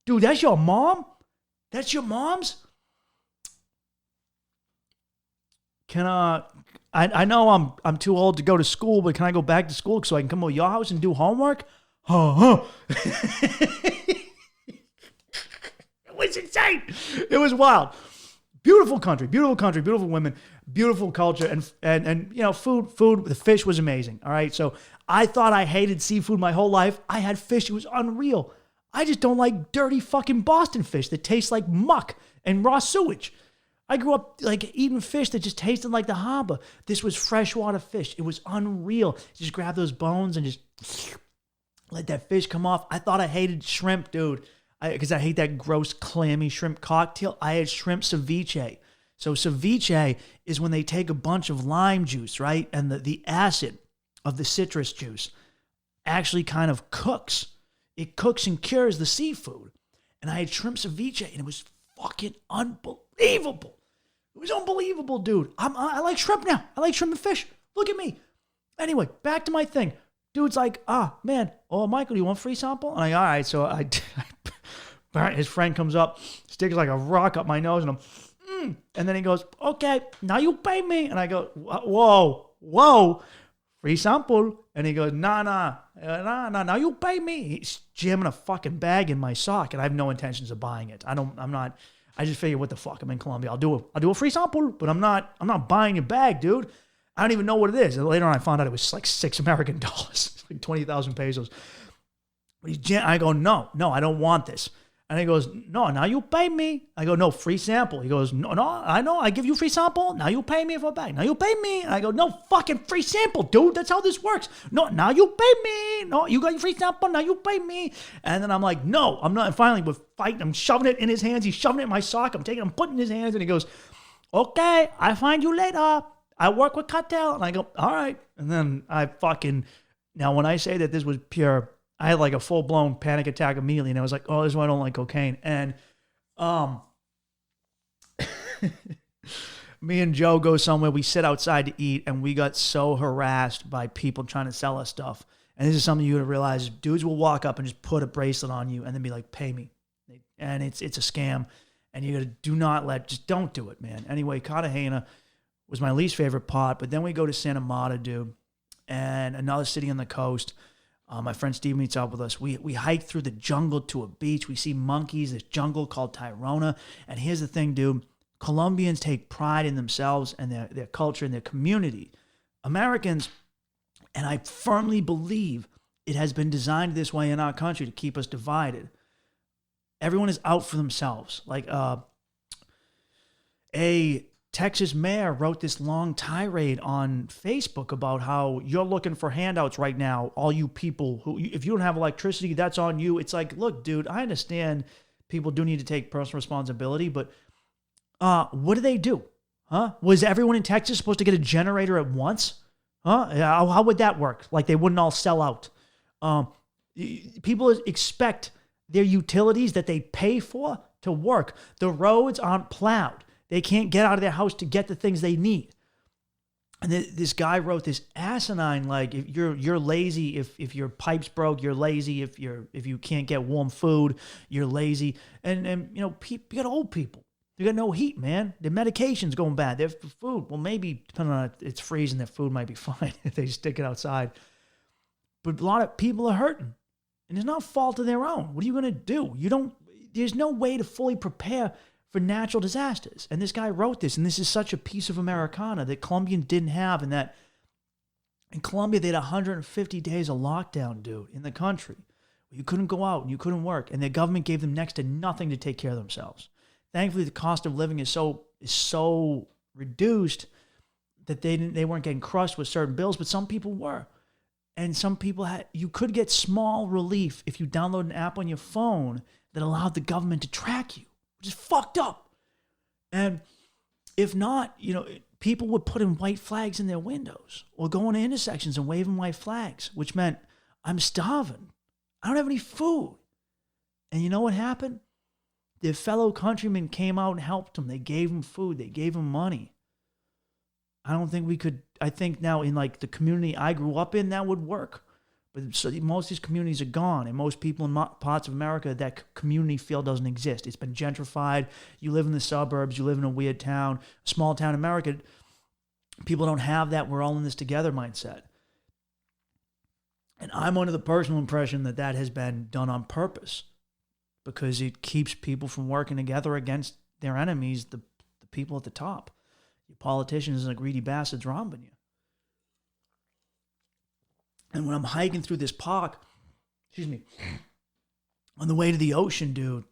dude, that's your mom? That's your mom's? I know I'm too old to go to school, but can I go back to school so I can come over your house and do homework? It was insane. It was wild. Beautiful country, beautiful women, beautiful culture, and you know, food. The fish was amazing. All right, so I thought I hated seafood my whole life. I had fish; it was unreal. I just don't like dirty fucking Boston fish that tastes like muck and raw sewage. I grew up like eating fish that just tasted like the harbor. This was freshwater fish. It was unreal. Just grab those bones and just let that fish come off. I thought I hated shrimp, dude, because I hate that gross, clammy shrimp cocktail. I had shrimp ceviche. So ceviche is when they take a bunch of lime juice, right? And the acid of the citrus juice actually kind of cooks. It cooks and cures the seafood. And I had shrimp ceviche, and it was fucking unbelievable. It was unbelievable, dude. I like shrimp now. I like shrimp and fish. Look at me. Anyway, back to my thing. Dude's like, man, Michael, do you want free sample? And all right. So his friend comes up, sticks like a rock up my nose, and and then he goes, okay, now you pay me. And I go, whoa, free sample. And he goes, nah, now you pay me. He's jamming a fucking bag in my sock, and I have no intentions of buying it. I just figure, what the fuck? I'm in Colombia. I'll do a free sample, but I'm not buying your bag, dude. I don't even know what it is. And later on, I found out it was like $6 American, like 20,000 pesos. But I go, no, I don't want this. And he goes, no, now you pay me. I go, no, free sample. He goes, no, I know, I give you free sample. Now you pay me for a bag. Now you pay me. And I go, no fucking free sample, dude. That's how this works. No, now you pay me. No, you got your free sample. Now you pay me. And then I'm like, no, I'm not. And finally, we're fighting. I'm shoving it in his hands. He's shoving it in my sock. I'm putting it in his hands. And he goes, okay, I'll find you later. I work with cartel. And I go, all right. And then now when I say that this was pure, I had like a full-blown panic attack immediately, and I was like, oh, this is why I don't like cocaine. And me and Joe go somewhere, we sit outside to eat, and we got so harassed by people trying to sell us stuff. And this is something you gotta realize, dudes will walk up and just put a bracelet on you and then be like, pay me. And it's a scam. And you gotta just don't do it, man. Anyway, Cartagena was my least favorite part, but then we go to Santa Marta, dude, and another city on the coast. My friend Steve meets up with us. We hike through the jungle to a beach. We see monkeys, this jungle called Tirona. And here's the thing, dude. Colombians take pride in themselves and their culture and their community. Americans, and I firmly believe it has been designed this way in our country to keep us divided. Everyone is out for themselves. Like a Texas mayor wrote this long tirade on Facebook about how you're looking for handouts right now. All you people who, if you don't have electricity, that's on you. It's like, look, dude, I understand people do need to take personal responsibility, but what do they do? Huh? Was everyone in Texas supposed to get a generator at once? Huh? How would that work? Like they wouldn't all sell out. People expect their utilities that they pay for to work. The roads aren't plowed. They can't get out of their house to get the things they need. And this guy wrote this asinine, like, if you're lazy, if your pipes broke, you're lazy. If you can't get warm food, you're lazy. And you know, you got old people. They got no heat, man. Their medication's going bad. Their food, well, maybe depending on it's freezing, their food might be fine if they stick it outside. But a lot of people are hurting, and it's not fault of their own. What are you going to do? There's no way to fully prepare for natural disasters. And this guy wrote this, and this is such a piece of Americana that Colombians didn't have, and that in Colombia, they had 150 days of lockdown, dude, in the country. You couldn't go out, and you couldn't work, and their government gave them next to nothing to take care of themselves. Thankfully, the cost of living is so reduced that they weren't getting crushed with certain bills, but some people were. And some people you could get small relief if you download an app on your phone that allowed the government to track you, which is fucked up. And if not, you know, people would put in white flags in their windows or go into intersections and waving white flags, which meant I'm starving. I don't have any food. And you know what happened? Their fellow countrymen came out and helped them. They gave them food. They gave them money. I don't think we could. I think now in like the community I grew up in, that would work. But so most of these communities are gone. And most people in parts of America, that community feel doesn't exist. It's been gentrified. You live in the suburbs. You live in a weird town, small town America. People don't have that we're all in this together mindset. And I'm under the personal impression that has been done on purpose, because it keeps people from working together against their enemies, the people at the top. Your politicians and the greedy bastards robbing you. And when I'm hiking through this park, on the way to the ocean, dude,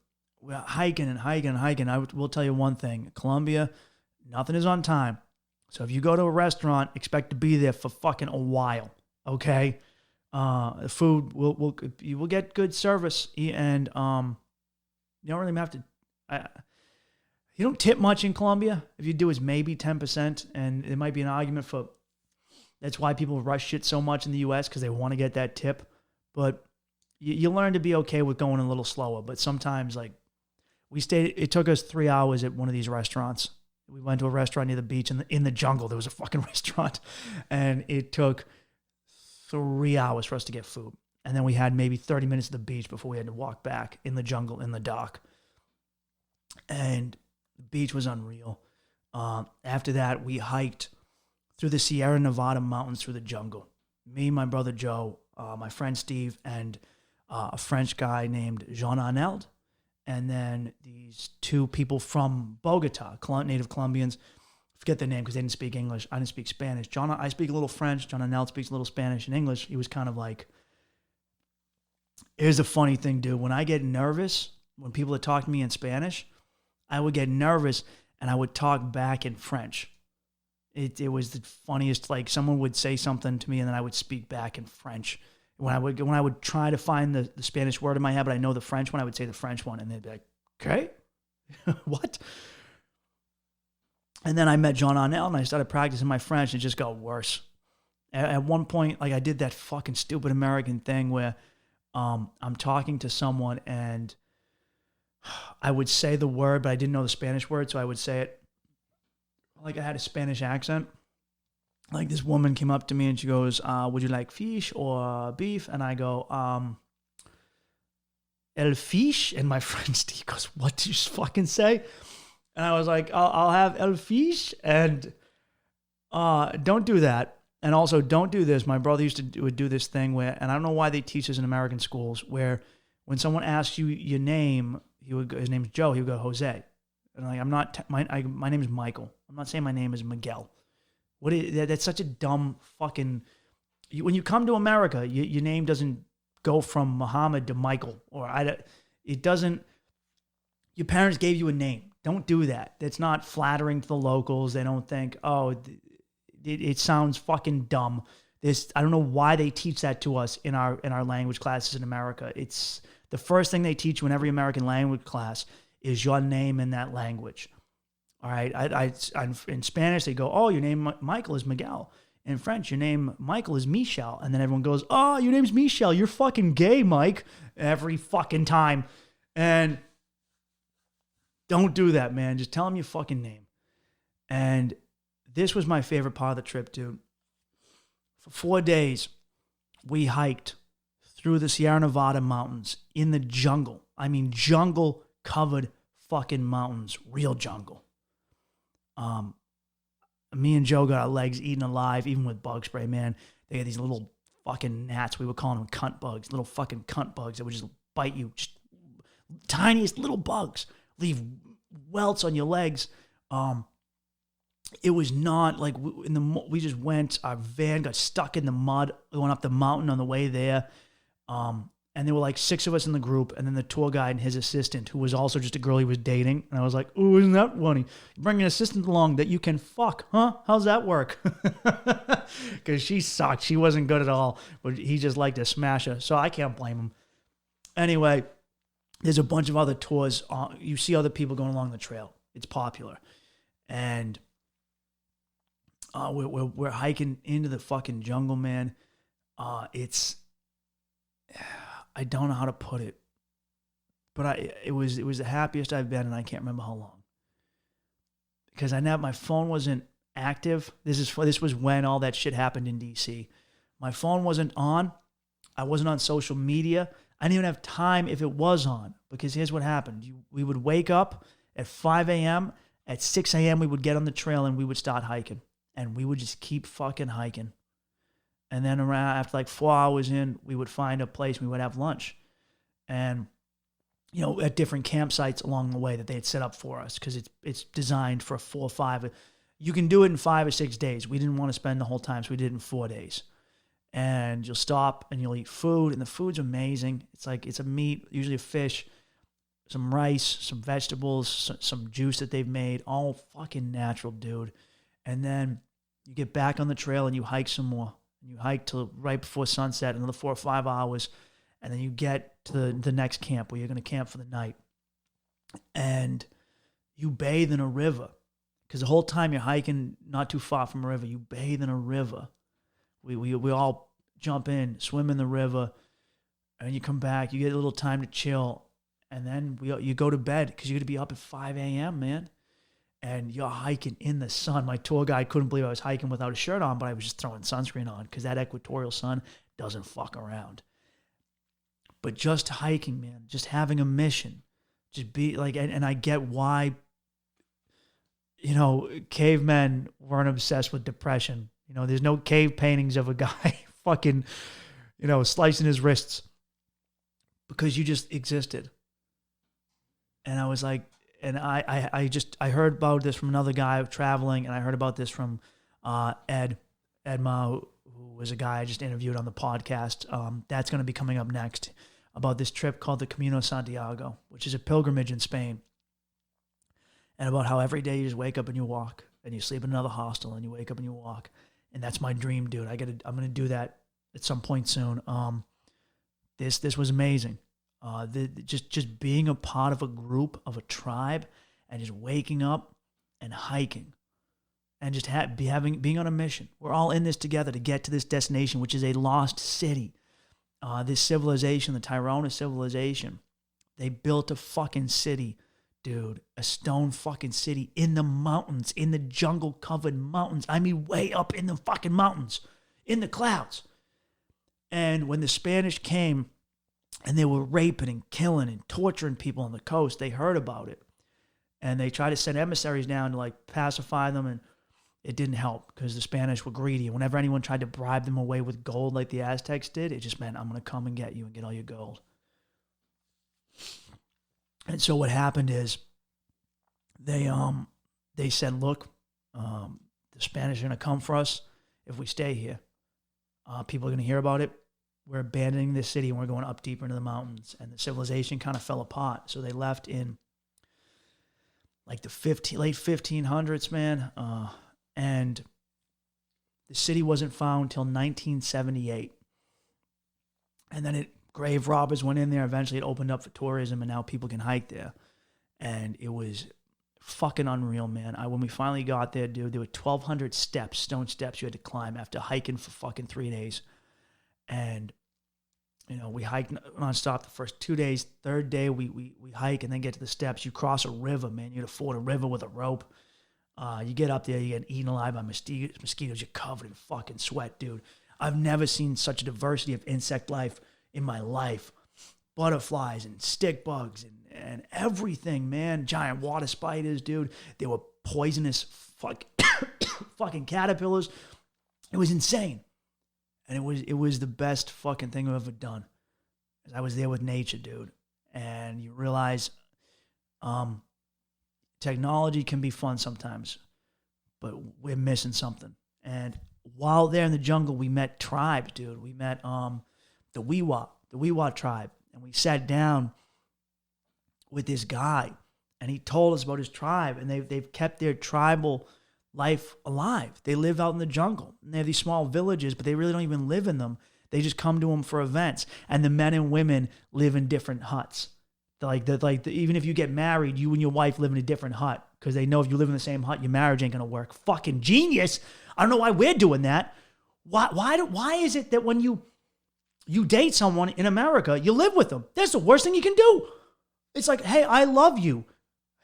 we're hiking and hiking and hiking. Will tell you one thing. Colombia, nothing is on time. So if you go to a restaurant, expect to be there for fucking a while, okay? Food, you will get good service, and you don't really have to. You don't tip much in Colombia. If you do, it's maybe 10%, and there might be an argument for. That's why people rush shit so much in the U.S. because they want to get that tip. But you learn to be okay with going a little slower. But sometimes, like, it took us 3 hours at one of these restaurants. We went to a restaurant near the beach in the jungle. There was a fucking restaurant, and it took 3 hours for us to get food. And then we had maybe 30 minutes at the beach before we had to walk back in the jungle, in the dark. And the beach was unreal. After that, we hiked through the Sierra Nevada mountains through the jungle. Me, my brother Joe, my friend Steve, and a French guy named Jean Arneld. And then these two people from Bogota, native Colombians. Forget their name because they didn't speak English. I didn't speak Spanish. I speak a little French. John Arneld speaks a little Spanish and English. He was kind of like, here's a funny thing, dude. When I get nervous, when people are talking to me in Spanish, I would get nervous and I would talk back in French. It was the funniest. Like, someone would say something to me and then I would speak back in French. When I would try to find the Spanish word in my head, but I know the French one, I would say the French one, and they'd be like, okay, what? And then I met John Arnell and I started practicing my French, and it just got worse. At one point, like, I did that fucking stupid American thing where I'm talking to someone and I would say the word, but I didn't know the Spanish word, so I would say it like I had a Spanish accent. Like, this woman came up to me and she goes, would you like fish or beef? And I go, el fish. And my friend Steve goes, what did you fucking say? And I was like, I'll have el fish. And don't do that. And also, don't do this. My brother would do this thing where, and I don't know why they teach this in American schools, where when someone asks you your name, his name's Joe, he would go Jose. And like, I'm not, my name is Michael. I'm not saying my name is Miguel. That's such a dumb fucking, when you come to America, your name doesn't go from Muhammad to Michael, it doesn't, your parents gave you a name. Don't do that. That's not flattering to the locals. They don't think, oh, it sounds fucking dumb. I don't know why they teach that to us in our language classes in America. It's the first thing they teach you in every American language class is your name in that language. All right. In Spanish, they go, oh, your name, Michael, is Miguel. In French, your name, Michael, is Michel. And then everyone goes, oh, your name's Michel. You're fucking gay, Mike. Every fucking time. And don't do that, man. Just tell them your fucking name. And this was my favorite part of the trip, dude. For 4 days, we hiked through the Sierra Nevada mountains in the jungle. I mean, jungle-covered fucking mountains. Real jungle. Me and Joe got our legs eaten alive, even with bug spray, man. They had these little fucking gnats. We were calling them cunt bugs. Little fucking cunt bugs that would just bite you. Just tiniest little bugs. Leave welts on your legs. It was not like we just went, our van got stuck in the mud. We went up the mountain on the way there. And there were like 6 of us in the group, and then the tour guide and his assistant, who was also just a girl he was dating. And I was like, ooh, isn't that funny? You bring an assistant along that you can fuck, huh? How's that work? Because she sucked. She wasn't good at all, but he just liked to smash her. So I can't blame him. Anyway, there's a bunch of other tours. You see other people going along the trail. It's popular. And we're hiking into the fucking jungle, man. I don't know how to put it, but it was the happiest I've been, and I can't remember how long. Because my phone wasn't active. This was when all that shit happened in DC. My phone wasn't on. I wasn't on social media. I didn't even have time if it was on, because here's what happened. We would wake up at 5 a.m. At 6 a.m. we would get on the trail and we would start hiking, and we would just keep fucking hiking. And then after like 4 hours in, we would find a place and we would have lunch. And, at different campsites along the way that they had set up for us, because it's designed for 4 or 5. You can do it in 5 or 6 days. We didn't want to spend the whole time, so we did it in 4 days. And you'll stop and you'll eat food, and the food's amazing. It's a meat, usually a fish, some rice, some vegetables, some juice that they've made, all fucking natural, dude. And then you get back on the trail and you hike some more. You hike till right before sunset, another 4 or 5 hours, and then you get to the next camp where you're going to camp for the night. And you bathe in a river, because the whole time you're hiking not too far from a river, you bathe in a river. We all jump in, swim in the river, and you come back. You get a little time to chill, and then you go to bed, because you're going to be up at 5 a.m., man. And you're hiking in the sun. My tour guide couldn't believe I was hiking without a shirt on, but I was just throwing sunscreen on, because that equatorial sun doesn't fuck around. But just hiking, man, just having a mission, just be like, and I get why, cavemen weren't obsessed with depression. There's no cave paintings of a guy fucking, slicing his wrists, because you just existed. And I was like, and I heard about this from another guy traveling, and I heard about this from Ed Ma, who was a guy I just interviewed on the podcast. That's going to be coming up next, about this trip called the Camino Santiago, which is a pilgrimage in Spain. And about how every day you just wake up and you walk, and you sleep in another hostel, and you wake up and you walk. And that's my dream, dude. I'm going to do that at some point soon. This was amazing. Just being a part of a group, of a tribe, and just waking up and hiking, and just being on a mission. We're all in this together to get to this destination, which is a lost city. This civilization, the Tairona civilization, they built a fucking city, dude, a stone fucking city in the mountains, in the jungle-covered mountains. I mean, way up in the fucking mountains, in the clouds. And when the Spanish came, and they were raping and killing and torturing people on the coast, they heard about it. And they tried to send emissaries down to pacify them. And it didn't help because the Spanish were greedy. And whenever anyone tried to bribe them away with gold like the Aztecs did, it just meant, I'm going to come and get you and get all your gold. And so what happened is they said, look, the Spanish are going to come for us if we stay here. People are going to hear about it. We're abandoning this city and we're going up deeper into the mountains. And the civilization kind of fell apart. So they left in like the late 1500s, man. And the city wasn't found until 1978. And then grave robbers went in there. Eventually it opened up for tourism and now people can hike there. And it was fucking unreal, man. When we finally got there, dude, there were 1,200 steps, stone steps you had to climb after hiking for fucking 3 days. And, we hiked nonstop the first 2 days. Third day, we hike and then get to the steps. You cross a river, man. You had to ford a river with a rope. You get up there, you get eaten alive by mosquitoes. You're covered in fucking sweat, dude. I've never seen such a diversity of insect life in my life. Butterflies and stick bugs and everything, man. Giant water spiders, dude. They were poisonous fucking caterpillars. It was insane. And it was the best fucking thing I've ever done. I was there with nature, dude. And you realize technology can be fun sometimes, but we're missing something. And while there in the jungle, we met tribes, dude. We met the Wiwa tribe. And we sat down with this guy, and he told us about his tribe, and they've kept their tribal life alive. They live out in the jungle, and they have these small villages, but they really don't even live in them. They just come to them for events, and the men and women live in different huts. Even if you get married, you and your wife live in a different hut because they know if you live in the same hut, your marriage ain't gonna work. Fucking genius! I don't know why we're doing that. Why is it that when you date someone in America, you live with them? That's the worst thing you can do. It's like, hey, I love you.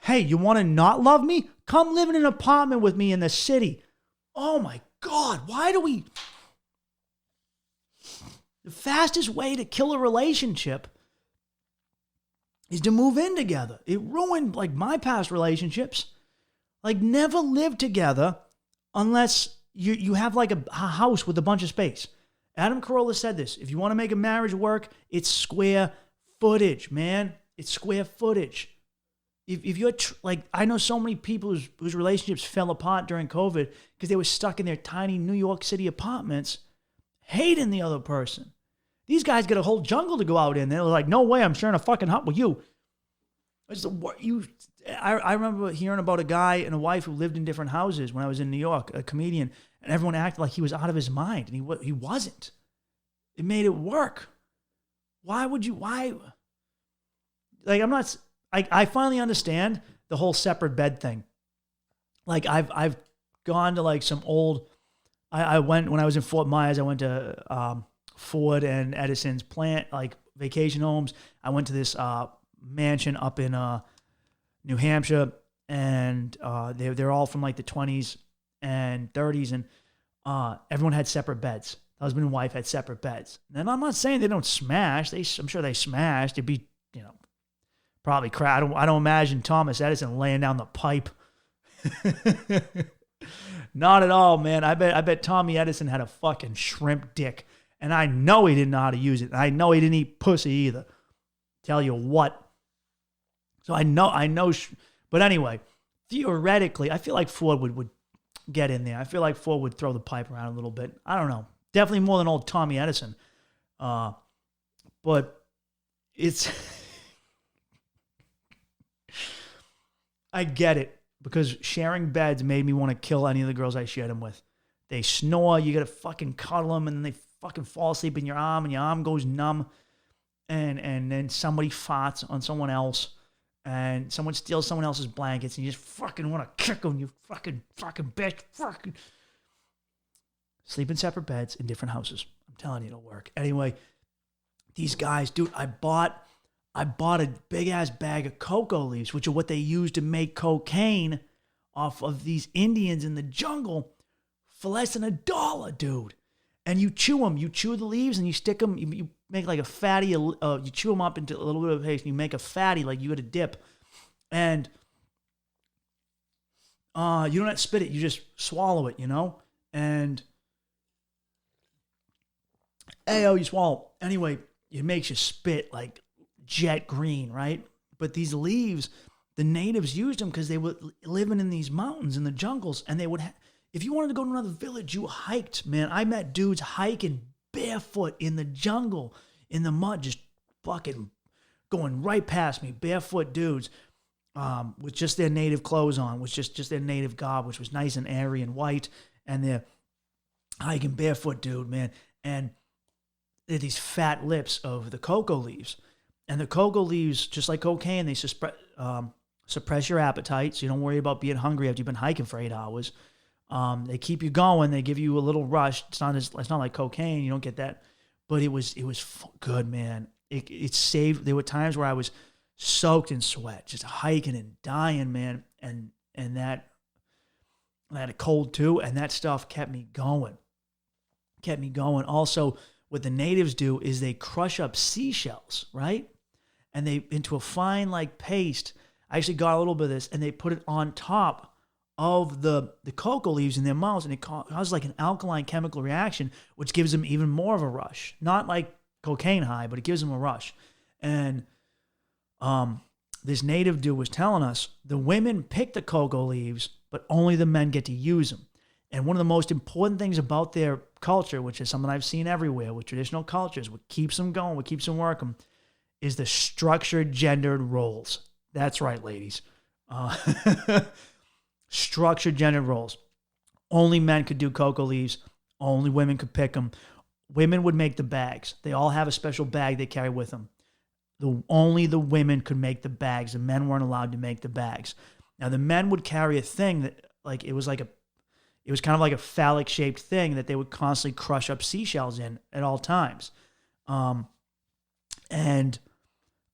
Hey, you want to not love me? Come live in an apartment with me in the city. Oh my God, why do we... The fastest way to kill a relationship is to move in together. It ruined my past relationships. Never live together unless you have a house with a bunch of space. Adam Carolla said this. If you want to make a marriage work, it's square footage, man. It's square footage. If you're I know so many people whose relationships fell apart during COVID because they were stuck in their tiny New York City apartments, hating the other person. These guys get a whole jungle to go out in. They're like, no way, I'm sharing a fucking hut with you. I remember hearing about a guy and a wife who lived in different houses when I was in New York, a comedian, and everyone acted like he was out of his mind, and he wasn't. It made it work. Why? I finally understand the whole separate bed thing. I've gone to some old, I went, when I was in Fort Myers, I went to Ford and Edison's plant, vacation homes. I went to this mansion up in New Hampshire, and they're all from the 20s and 30s, and everyone had separate beds. The husband and wife had separate beds. And I'm not saying they don't smash. I'm sure they smashed. It'd be, probably crap. I don't imagine Thomas Edison laying down the pipe. Not at all, man. I bet Tommy Edison had a fucking shrimp dick, and I know he didn't know how to use it. And I know he didn't eat pussy either. Tell you what. So I know. But anyway, theoretically, I feel like Ford would get in there. I feel like Ford would throw the pipe around a little bit. I don't know. Definitely more than old Tommy Edison. But it's... I get it, because sharing beds made me want to kill any of the girls I shared them with. They snore, you gotta fucking cuddle them, and then they fucking fall asleep in your arm, and your arm goes numb, and then somebody farts on someone else, and someone steals someone else's blankets, and you just fucking want to kick them, you fucking bitch, fucking. Sleep in separate beds in different houses. I'm telling you, it'll work. Anyway, these guys, dude, I bought a big-ass bag of cocoa leaves, which are what they use to make cocaine off of these Indians in the jungle, for less than $1, dude. And you chew them. You chew the leaves and you stick them. You make a fatty, you chew them up into a little bit of paste, and you make a fatty like you got a dip. And You don't have to spit it. You just swallow it, And, you swallow. Anyway, it makes you spit like jet green, right? But these leaves, the natives used them because they were living in these mountains in the jungles, and they would if you wanted to go to another village, you hiked, man. I met dudes hiking barefoot in the jungle, in the mud, just fucking going right past me, barefoot dudes, with just their native clothes on, with just their native garb, which was nice and airy and white, and they're hiking barefoot, dude, man. And they had these fat lips of the cocoa leaves. And the cocoa leaves, just like cocaine, they suppress your appetite, so you don't worry about being hungry after you've been hiking for 8 hours. They keep you going. They give you a little rush. It's not like cocaine. You don't get that, but it was good, man. It saved. There were times where I was soaked in sweat, just hiking and dying, man. And that I had a cold too, and that stuff kept me going. Also, what the natives do is they crush up seashells, right? And they into a fine like paste. I actually got a little bit of this, and they put it on top of the cocoa leaves in their mouths, and it causes like an alkaline chemical reaction, which gives them even more of a rush. Not like cocaine high, but it gives them a rush. And this native dude was telling us the women pick the cocoa leaves, but only the men get to use them. And one of the most important things about their culture, which is something I've seen everywhere with traditional cultures, what keeps them going, what keeps them working, is the structured gendered roles. That's right, ladies. Structured gendered roles. Only men could do cocoa leaves. Only women could pick them. Women would make the bags. They all have a special bag they carry with them. Only the women could make the bags. The men weren't allowed to make the bags. Now, the men would carry a thing that, it was kind of like a phallic shaped thing that they would constantly crush up seashells in at all times. And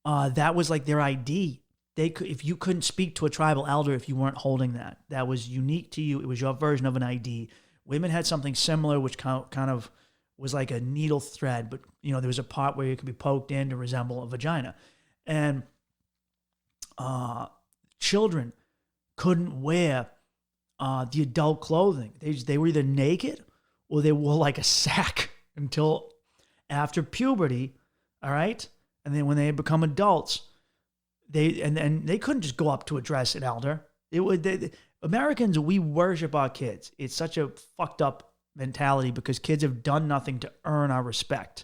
that was like their ID. If you couldn't speak to a tribal elder if you weren't holding that was unique to you. It was your version of an ID. Women had something similar, which kind of was like a needle thread, but there was a part where it could be poked in to resemble a vagina. And children couldn't wear the adult clothing. They were either naked or they wore like a sack until after puberty. All right, and then when they had become adults, they couldn't just go up to address an elder. Americans, we worship our kids. It's such a fucked up mentality because kids have done nothing to earn our respect.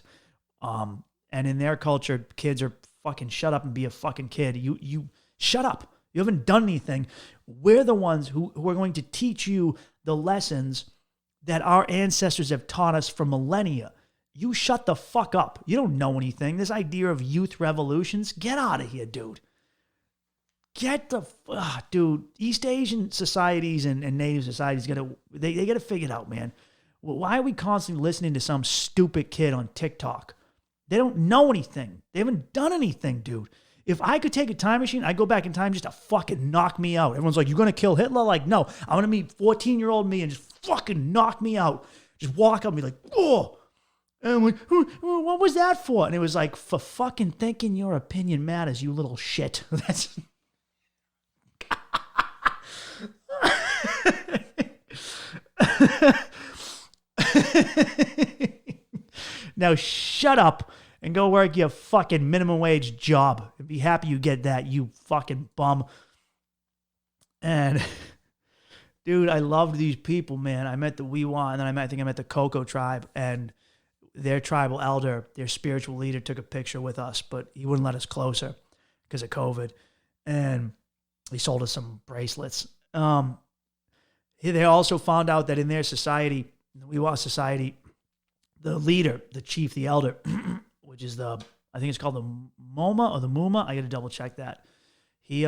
And in their culture, kids are fucking shut up and be a fucking kid. You shut up. You haven't done anything. We're the ones who are going to teach you the lessons that our ancestors have taught us for millennia. You shut the fuck up. You don't know anything. This idea of youth revolutions, get out of here, dude. Dude, East Asian societies and Native societies they got to figure it out, man. Why are we constantly listening to some stupid kid on TikTok? They don't know anything. They haven't done anything, dude. If I could take a time machine, I'd go back in time just to fucking knock me out. Everyone's like, you're going to kill Hitler? Like, no. I want to meet 14-year-old me and just fucking knock me out. Just walk up and be like, oh. And I'm like, what was that for? And it was like, for fucking thinking your opinion matters, you little shit. That's... Now shut up and go work your fucking minimum wage job and be happy you get that, you fucking bum. And dude, I loved these people, man. I met the Weewa, and then I think I met the Coco tribe, and their tribal elder, their spiritual leader, took a picture with us, but he wouldn't let us closer because of COVID. And he sold us some bracelets. They also found out that in their society, the Weewa society, the leader, the chief, the elder, which is I think it's called the MoMA or the Muma. I got to double check that. He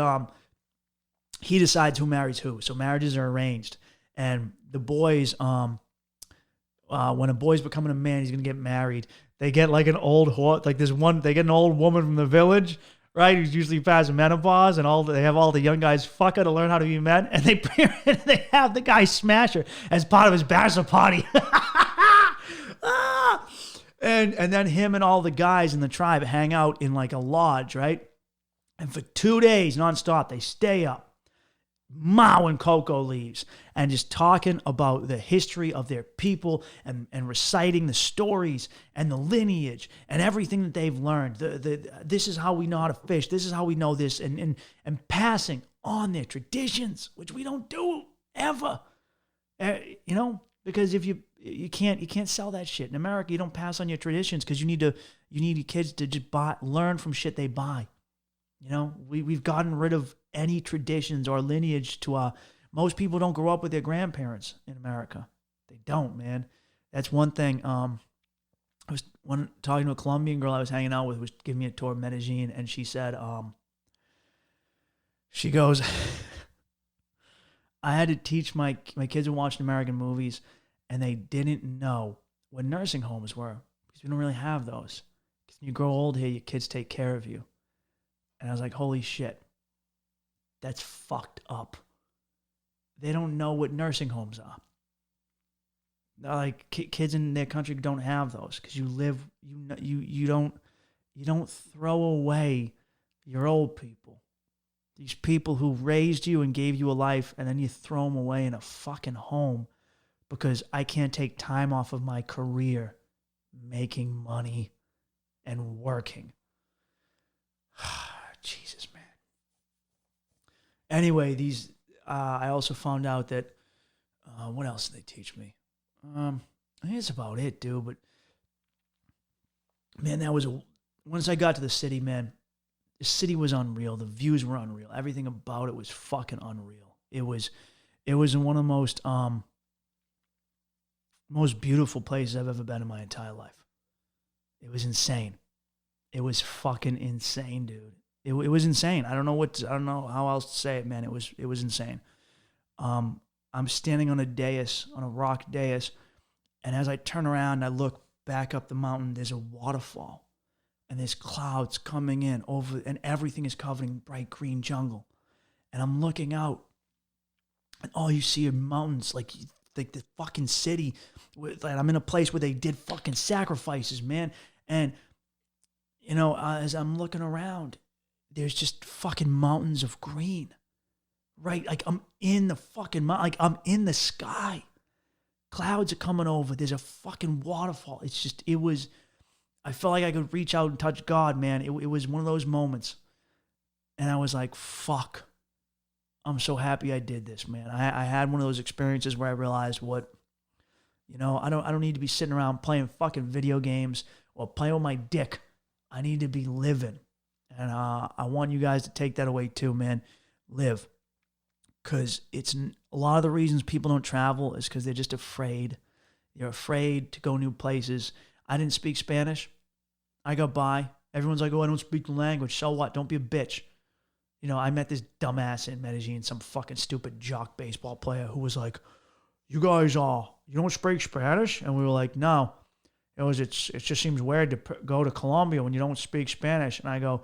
decides who marries who. So marriages are arranged, and the boys, when a boy's becoming a man, he's gonna get married. They get like an old horse, like this one. They get an old woman from the village, right? Who's usually past menopause, and they have all the young guys fuck her to learn how to be men, and they have the guy smash her as part of his bachelor party. And then him and all the guys in the tribe hang out in like a lodge, right? And for 2 days nonstop, they stay up. mowing cocoa leaves and just talking about the history of their people and reciting the stories and the lineage and everything that they've learned. This is how we know how to fish. This is how we know this, and passing on their traditions, which we don't do ever. Because if you can't sell that shit in America. You don't pass on your traditions because you need your kids to just learn from shit they buy. We've gotten rid of any traditions or lineage to most people don't grow up with their grandparents in America. They don't, man. That's one thing. I was talking to a Colombian girl I was hanging out with, was giving me a tour of Medellin, and she said, she goes, I had to teach my kids were watching American movies, and they didn't know what nursing homes were because we don't really have those. Because when you grow old here, your kids take care of you. And I was like, holy shit, that's fucked up. They don't know what nursing homes are. Like kids in their country don't have those because you don't throw away your old people. These people who raised you and gave you a life, and then you throw them away in a fucking home because I can't take time off of my career making money and working. Jesus, man. Anyway, I also found out that, what else did they teach me? I think that's about it, dude. But, man, once I got to the city, man, the city was unreal. The views were unreal. Everything about it was fucking unreal. It was one of the most beautiful places I've ever been in my entire life. It was insane. It was fucking insane, dude. It was insane. I don't know how else to say it, man. It was insane. I'm standing on a rock dais, and as I turn around, I look back up the mountain. There's a waterfall, and there's clouds coming in over, and everything is covered in bright green jungle. And I'm looking out, and all you see are mountains, like the fucking city. I'm in a place where they did fucking sacrifices, man. And as I'm looking around, there's just fucking mountains of green, right? Like I'm in the fucking mountain, like I'm in the sky. Clouds are coming over. There's a fucking waterfall. I felt like I could reach out and touch God, man. It was one of those moments. And I was like, fuck, I'm so happy I did this, man. I had one of those experiences where I realized I don't need to be sitting around playing fucking video games or playing with my dick. I need to be living. And I want you guys to take that away too, man. Live. Because it's a lot of the reasons people don't travel is because they're just afraid. They're afraid to go new places. I didn't speak Spanish. I got by. Everyone's like, oh, I don't speak the language. So what? Don't be a bitch. I met this dumbass in Medellin, some fucking stupid jock baseball player who was like, you guys you don't speak Spanish? And we were like, no. It just seems weird to go to Colombia when you don't speak Spanish. And I go,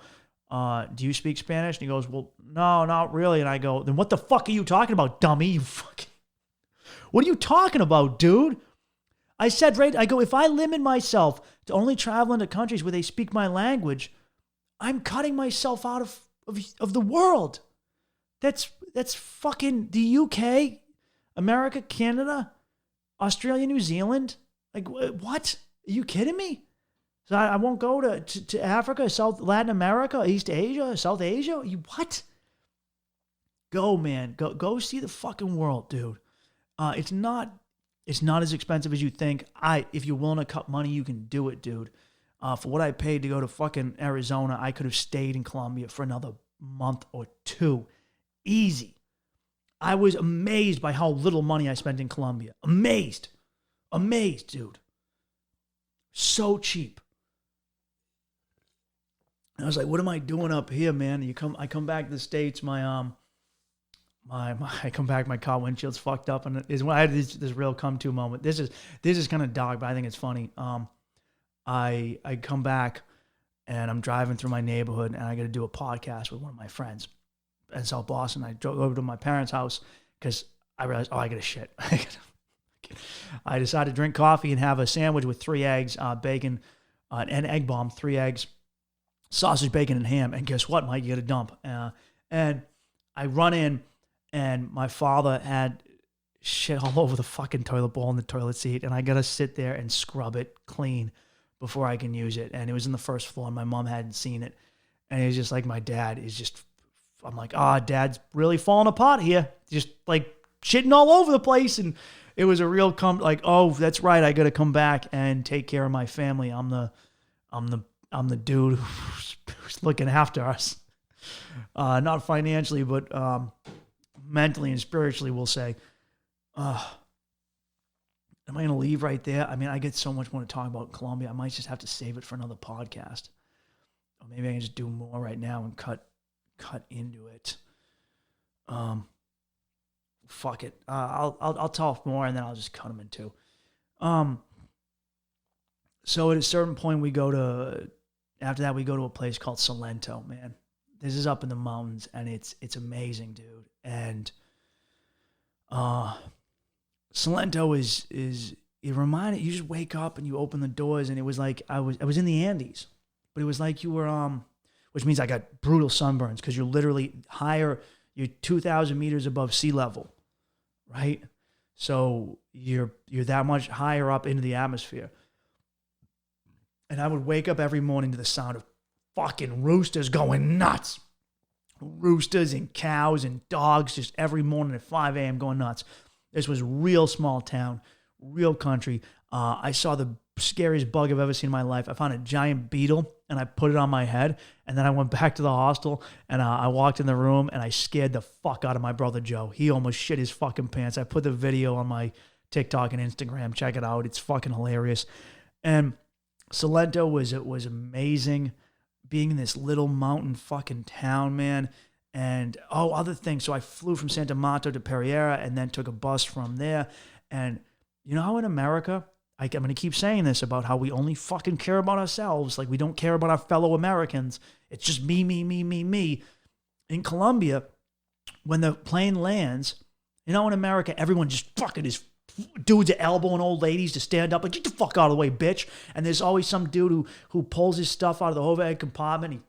do you speak Spanish? And he goes, well, no, not really. And I go, then what the fuck are you talking about, dummy? What are you talking about, dude? I said, right, I go, if I limit myself to only traveling to countries where they speak my language, I'm cutting myself out of the world. That's fucking the UK, America, Canada, Australia, New Zealand. Like, what? Are you kidding me? So I won't go to Africa, Latin America, East Asia, South Asia. What? Go, man. Go see the fucking world, dude. It's not as expensive as you think. If you're willing to cut money, you can do it, dude. For what I paid to go to fucking Arizona, I could have stayed in Colombia for another month or two. Easy. I was amazed by how little money I spent in Colombia. Amazed, dude. So cheap. And I was like, what am I doing up here, man? I come back to the States, I come back, my car windshield's fucked up, and I had this real come to moment. This is kind of dog, but I think it's funny. I come back and I'm driving through my neighborhood, and I got to do a podcast with one of my friends in South Boston. I drove over to my parents' house because I realized, I got to shit. I decided to drink coffee and have a sandwich with 3 eggs, bacon, an egg bomb, 3 eggs, sausage, bacon, and ham. And guess what, Mike? You got to dump. And I run in, and my father had shit all over the fucking toilet bowl and the toilet seat, and I gotta sit there and scrub it clean before I can use it. And it was in the first floor, and my mom hadn't seen it. And it was just like, my dad is just, I'm like, Dad's really falling apart here. Just like shitting all over the place. And it was a real like, oh, that's right, I gotta come back and take care of my family. I'm the dude who's looking after us. Not financially, but mentally and spiritually, we'll say. Am I going to leave right there? I mean, I get so much more to talk about in Colombia. I might just have to save it for another podcast. Or maybe I can just do more right now and cut into it. Fuck it. I'll talk more and then I'll just cut them in two. So at a certain point after that we go to a place called Salento, man. This is up in the mountains and it's amazing, dude. And Salento is it reminded you just wake up and you open the doors and it was like I was in the Andes, but it was like you were which means I got brutal sunburns because you're literally higher, you're 2,000 meters above sea level, right? So you're that much higher up into the atmosphere. And I would wake up every morning to the sound of fucking roosters going nuts. Roosters and cows and dogs just every morning at 5 a.m. going nuts. This was real small town, real country. I saw the scariest bug I've ever seen in my life. I found a giant beetle and I put it on my head. And then I went back to the hostel and I walked in the room and I scared the fuck out of my brother Joe. He almost shit his fucking pants. I put the video on my TikTok and Instagram. Check it out. It's fucking hilarious. And Salento was amazing. Being in this little mountain fucking town, man. And, other things. So I flew from Santa Marta to Pereira and then took a bus from there. And you know how in America, I'm going to keep saying this about how we only fucking care about ourselves. Like we don't care about our fellow Americans. It's just me, me, me, me, me. In Colombia, when the plane lands, you know, in America, everyone just fucking is dudes are elbowing old ladies to stand up, like, get the fuck out of the way, bitch. And there's always some dude who pulls his stuff out of the overhead compartment. He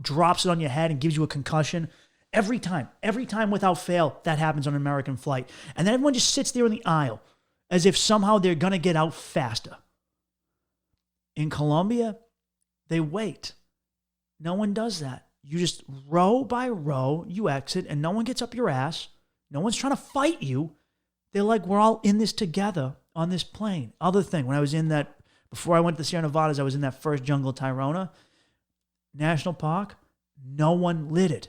drops it on your head and gives you a concussion. Every time without fail, that happens on an American flight. And then everyone just sits there in the aisle as if somehow they're going to get out faster. In Colombia, they wait. No one does that. You just row by row, you exit, and no one gets up your ass. No one's trying to fight you. They're like, we're all in this together on this plane. Other thing, when I was in that, before I went to the Sierra Nevadas, I was in that first jungle, Tayrona National Park. No one littered.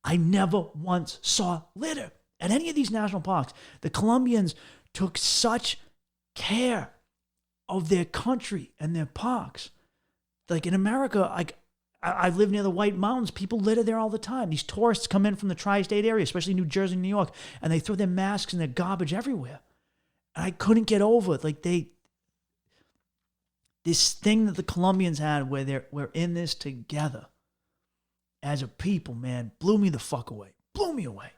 I never once saw litter at any of these national parks. The Colombians took such care of their country and their parks. Like in America, I live near the White Mountains. People litter there all the time. These tourists come in from the tri-state area, especially New Jersey and New York, and they throw their masks and their garbage everywhere. And I couldn't get over it. Like this thing that the Colombians had where we're in this together as a people, man, blew me the fuck away. Blew me away.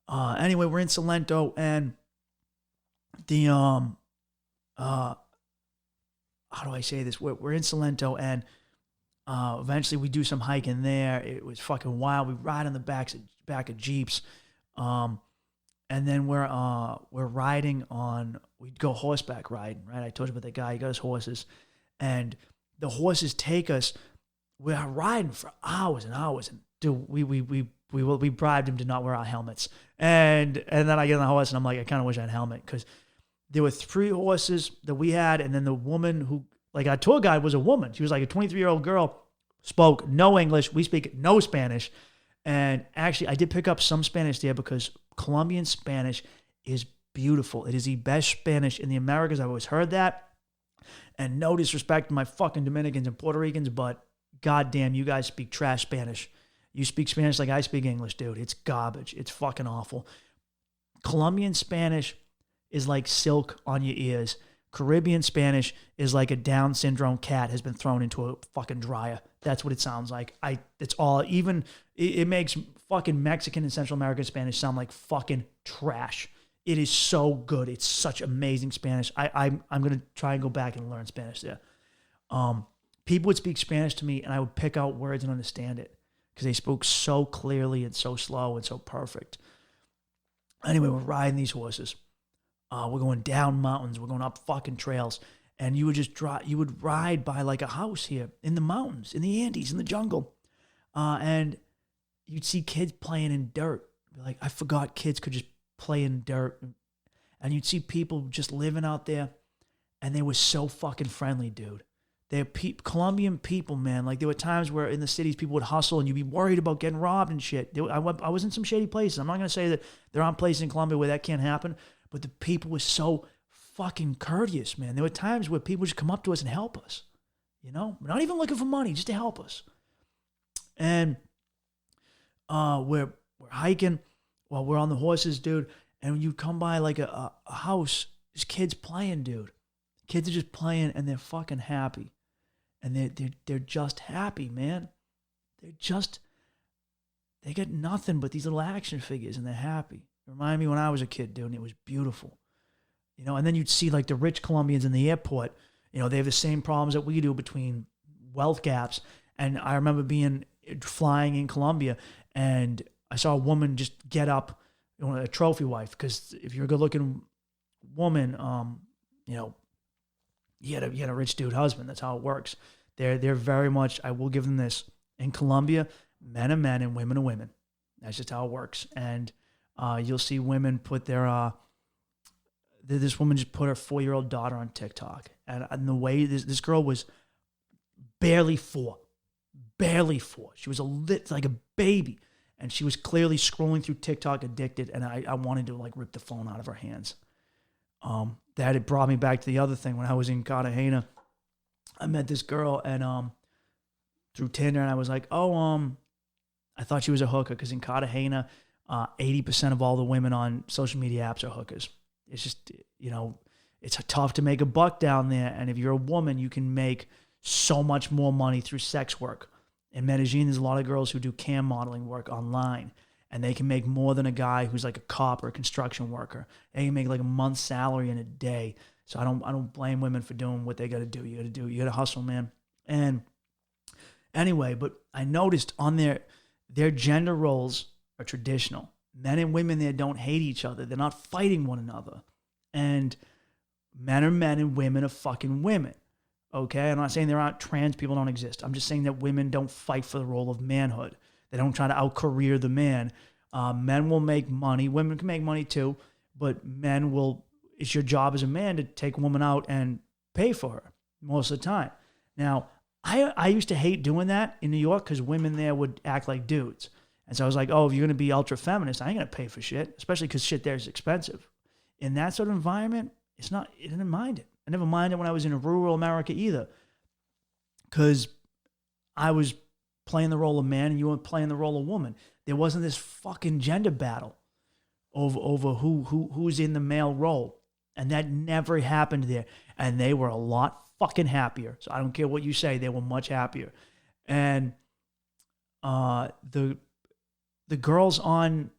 Anyway, we're in Salento and the, how do I say this? We're in Salento and eventually we do some hiking there. It was fucking wild. We ride on the back of Jeeps. And then we're riding we'd go horseback riding, right? I told you about that guy. He got his horses. And the horses take us. We're riding for hours and hours. And dude, we bribed him to not wear our helmets. And then I get on the horse and I'm like, I kind of wish I had a helmet because there were 3 horses that we had. And then the woman who, like our tour guide was a woman. She was like a 23-year-old girl, spoke no English. We speak no Spanish. And actually, I did pick up some Spanish there because Colombian Spanish is beautiful. It is the best Spanish in the Americas. I've always heard that. And no disrespect to my fucking Dominicans and Puerto Ricans, but goddamn, you guys speak trash Spanish. You speak Spanish like I speak English, dude. It's garbage. It's fucking awful. Colombian Spanish is like silk on your ears. Caribbean Spanish is like a Down syndrome cat has been thrown into a fucking dryer. That's what it sounds like. It's all, even, it makes fucking Mexican and Central American Spanish sound like fucking trash. It is so good. It's such amazing Spanish. I'm going to try and go back and learn Spanish there. People would speak Spanish to me and I would pick out words and understand it. because they spoke so clearly and so slow and so perfect. Anyway, we're riding these horses. We're going down mountains. We're going up fucking trails. And you would just you would ride by like a house here in the mountains, in the Andes, in the jungle. And you'd see kids playing in dirt. Like, I forgot kids could just play in dirt. And you'd see people just living out there. And they were so fucking friendly, dude. They're Colombian people, man. Like, there were times where in the cities people would hustle and you'd be worried about getting robbed and shit. I was in some shady places. I'm not going to say that there aren't places in Colombia where that can't happen. But the people were so fucking courteous, man. There were times where people just come up to us and help us. You know? We're not even looking for money, just to help us. And we're hiking while we're on the horses, dude. And when you come by like a house, there's kids playing, dude. Kids are just playing and they're fucking happy. And they're just happy, man. They got nothing but these little action figures and they're happy. It reminded me when I was a kid, dude, and it was beautiful. You know, and then you'd see like the rich Colombians in the airport. You know, they have the same problems that we do between wealth gaps. And I remember flying in Colombia and I saw a woman just get up, you know, a trophy wife. Because if you're a good looking woman, you know, you had a rich dude husband. That's how it works. They're very much, I will give them this. In Colombia, men are men and women are women. That's just how it works. And you'll see women put their, this woman just put her 4-year-old daughter on TikTok. And the way this girl was barely 4. She was like a baby. And she was clearly scrolling through TikTok addicted. And I wanted to like rip the phone out of her hands. That it brought me back to the other thing. When I was in Cartagena, I met this girl and through Tinder, and I was like, I thought she was a hooker because in Cartagena, 80% of all the women on social media apps are hookers. It's just, you know, it's tough to make a buck down there. And if you're a woman, you can make so much more money through sex work. In Medellin, there's a lot of girls who do cam modeling work online. And they can make more than a guy who's like a cop or a construction worker. They can make like a month's salary in a day. So I don't blame women for doing what they got to do. You got to hustle, man. And anyway, but I noticed on their gender roles are traditional. Men and women there don't hate each other. They're not fighting one another. And men are men and women are fucking women. Okay? I'm not saying there aren't trans people don't exist. I'm just saying that women don't fight for the role of manhood. They don't try to out-career the man. Men will make money. Women can make money too, but it's your job as a man to take a woman out and pay for her most of the time. Now, I used to hate doing that in New York because women there would act like dudes. And so I was like, oh, if you're going to be ultra-feminist, I ain't going to pay for shit, especially because shit there is expensive. In that sort of environment, I didn't mind it. I never minded when I was in rural America either because I was playing the role of man and you were playing the role of woman. There wasn't this fucking gender battle over who's in the male role. And that never happened there. And they were a lot fucking happier. So I don't care what you say, they were much happier. And the girls on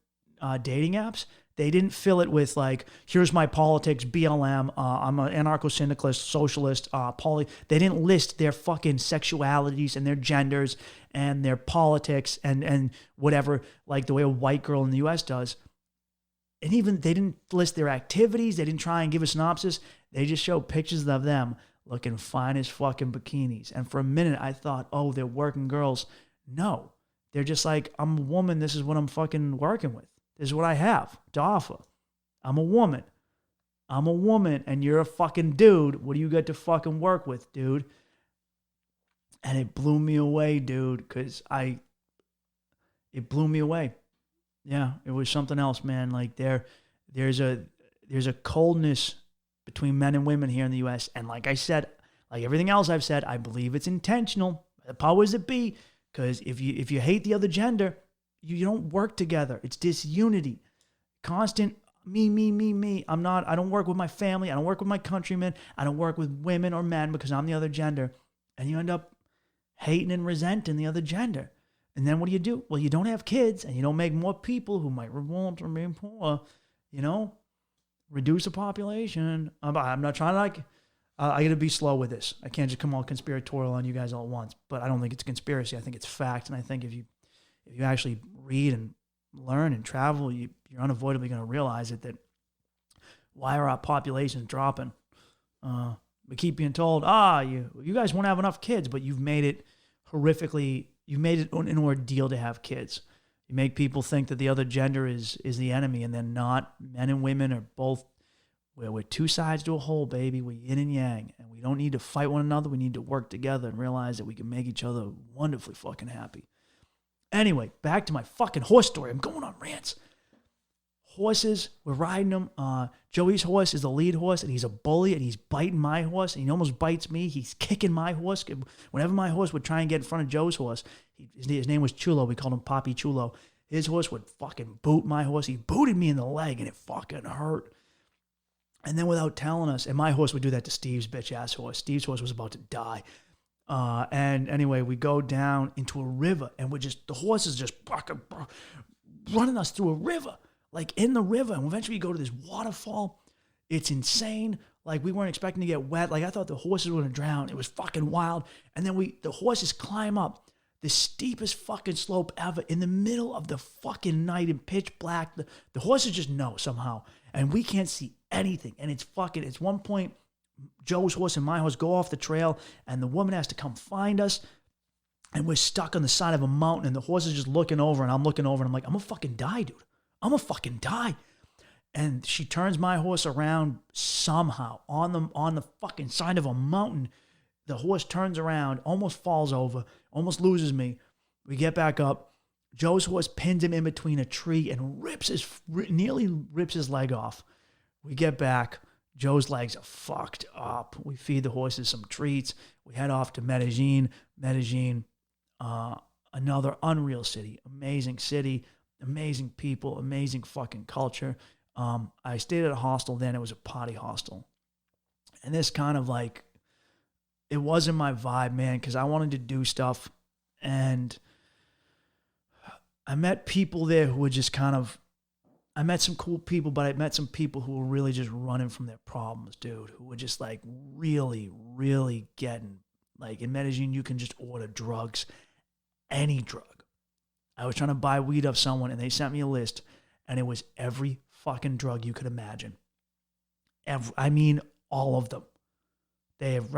dating apps, they didn't fill it with like, here's my politics, BLM, I'm an anarcho-syndicalist, socialist, They didn't list their fucking sexualities and their genders and their politics and whatever, like the way a white girl in the U.S. does. And even they didn't list their activities. They didn't try and give a synopsis. They just showed pictures of them looking fine as fucking bikinis. And for a minute, I thought, oh, they're working girls. No, they're just like, I'm a woman. This is what I'm fucking working with. This is what I have to offer. I'm a woman. And you're a fucking dude. What do you got to fucking work with, dude? And it blew me away, dude, because it blew me away. Yeah, it was something else, man. Like there's a coldness between men and women here in the U.S. And like I said, like everything else I've said, I believe it's intentional. The powers that be, because if you hate the other gender, you don't work together. It's disunity, constant me. I don't work with my family. I don't work with my countrymen. I don't work with women or men because I'm the other gender. And you end up hating and resenting the other gender. And then what do? Well, you don't have kids and you don't make more people who might want to remain poor, reduce the population. I'm not trying to I got to be slow with this. I can't just come all conspiratorial on you guys all at once, but I don't think it's a conspiracy. I think it's fact. And I think if if you actually read and learn and travel, you're unavoidably going to realize it, that why are our populations dropping? We keep being told, you guys won't have enough kids, but you've made it an ordeal to have kids. You make people think that the other gender is the enemy, and they're not. Men and women are both, we're two sides to a whole, baby. We're yin and yang, and we don't need to fight one another. We need to work together and realize that we can make each other wonderfully fucking happy. Anyway, back to my fucking horse story. I'm going on rants. Horses, we're riding them. Joey's horse is the lead horse, and he's a bully, and he's biting my horse, and he almost bites me. He's kicking my horse. Whenever my horse would try and get in front of Joe's horse, his name was Chulo. We called him Papi Chulo. His horse would fucking boot my horse. He booted me in the leg, and it fucking hurt. And then without telling us, and my horse would do that to Steve's bitch-ass horse. Steve's horse was about to die. And anyway, we go down into a river, and the horse is just fucking running us through a river. Like in the river, and eventually we go to this waterfall. It's insane. Like we weren't expecting to get wet. Like I thought the horses were gonna drown. It was fucking wild. And then the horses climb up the steepest fucking slope ever in the middle of the fucking night in pitch black. The horses just know somehow, and we can't see anything. And it's one point, Joe's horse and my horse go off the trail, and the woman has to come find us. And we're stuck on the side of a mountain, and the horse is just looking over, and I'm looking over, and I'm like, I'm gonna fucking die, dude. I'm gonna fucking die. And she turns my horse around somehow on the fucking side of a mountain. The horse turns around, almost falls over, almost loses me. We get back up. Joe's horse pins him in between a tree and nearly rips his leg off. We get back. Joe's legs are fucked up. We feed the horses some treats. We head off to Medellin. Medellin, another unreal city, amazing city. Amazing people, amazing fucking culture. I stayed at a hostel then. It was a party hostel. And this kind of like, it wasn't my vibe, man, because I wanted to do stuff. And I met people there who were just I met some cool people, but I met some people who were really just running from their problems, dude, who were just like really, really getting, like in Medellin, you can just order drugs, any drug. I was trying to buy weed off someone, and they sent me a list, and it was every fucking drug you could imagine. I mean, all of them. They have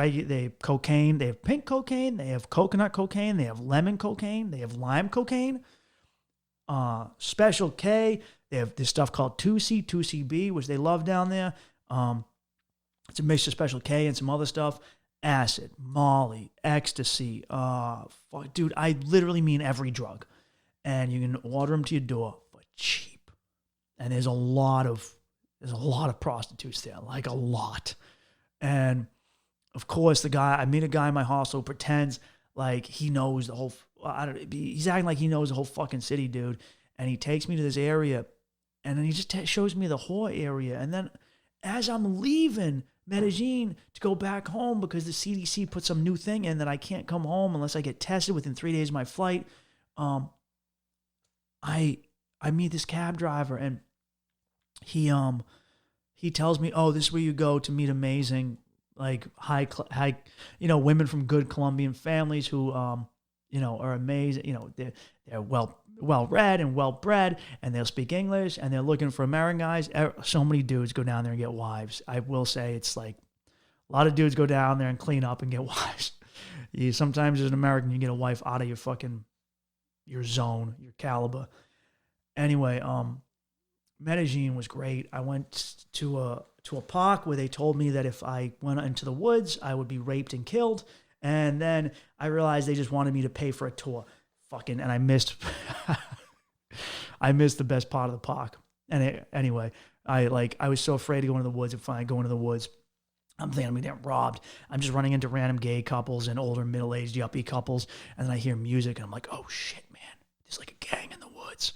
cocaine, they have pink cocaine, they have coconut cocaine, they have lemon cocaine, they have lime cocaine, Special K. They have this stuff called 2C, 2CB, which they love down there. It's a mix of Special K and some other stuff. Acid, Molly, ecstasy. Fuck, dude, I literally mean every drug. And you can order them to your door for cheap. And there's a lot of prostitutes there, like a lot. And of course, I meet a guy in my hostel who pretends like he knows the whole. He's acting like he knows the whole fucking city, dude. And he takes me to this area, and then he just shows me the whore area. And then, as I'm leaving Medellin to go back home because the CDC put some new thing in that I can't come home unless I get tested within 3 days of my flight. I meet this cab driver, and he tells me, oh, this is where you go to meet amazing, like high, women from good Colombian families who, are amazing. They're well read and well bred, and they'll speak English, and they're looking for American guys. So many dudes go down there and get wives. I will say it's like a lot of dudes go down there and clean up and get wives. Sometimes as an American, you get a wife out of your zone, your caliber. Anyway, Medellin was great. I went to a park where they told me that if I went into the woods, I would be raped and killed. And then I realized they just wanted me to pay for a tour. And I missed the best part of the park. And anyway, I was so afraid to go into the woods, and finally go into the woods. I'm thinking I'm going to get robbed. I'm just running into random gay couples and older middle-aged yuppie couples. And then I hear music, and I'm like, oh shit, man, there's like a gang in the woods.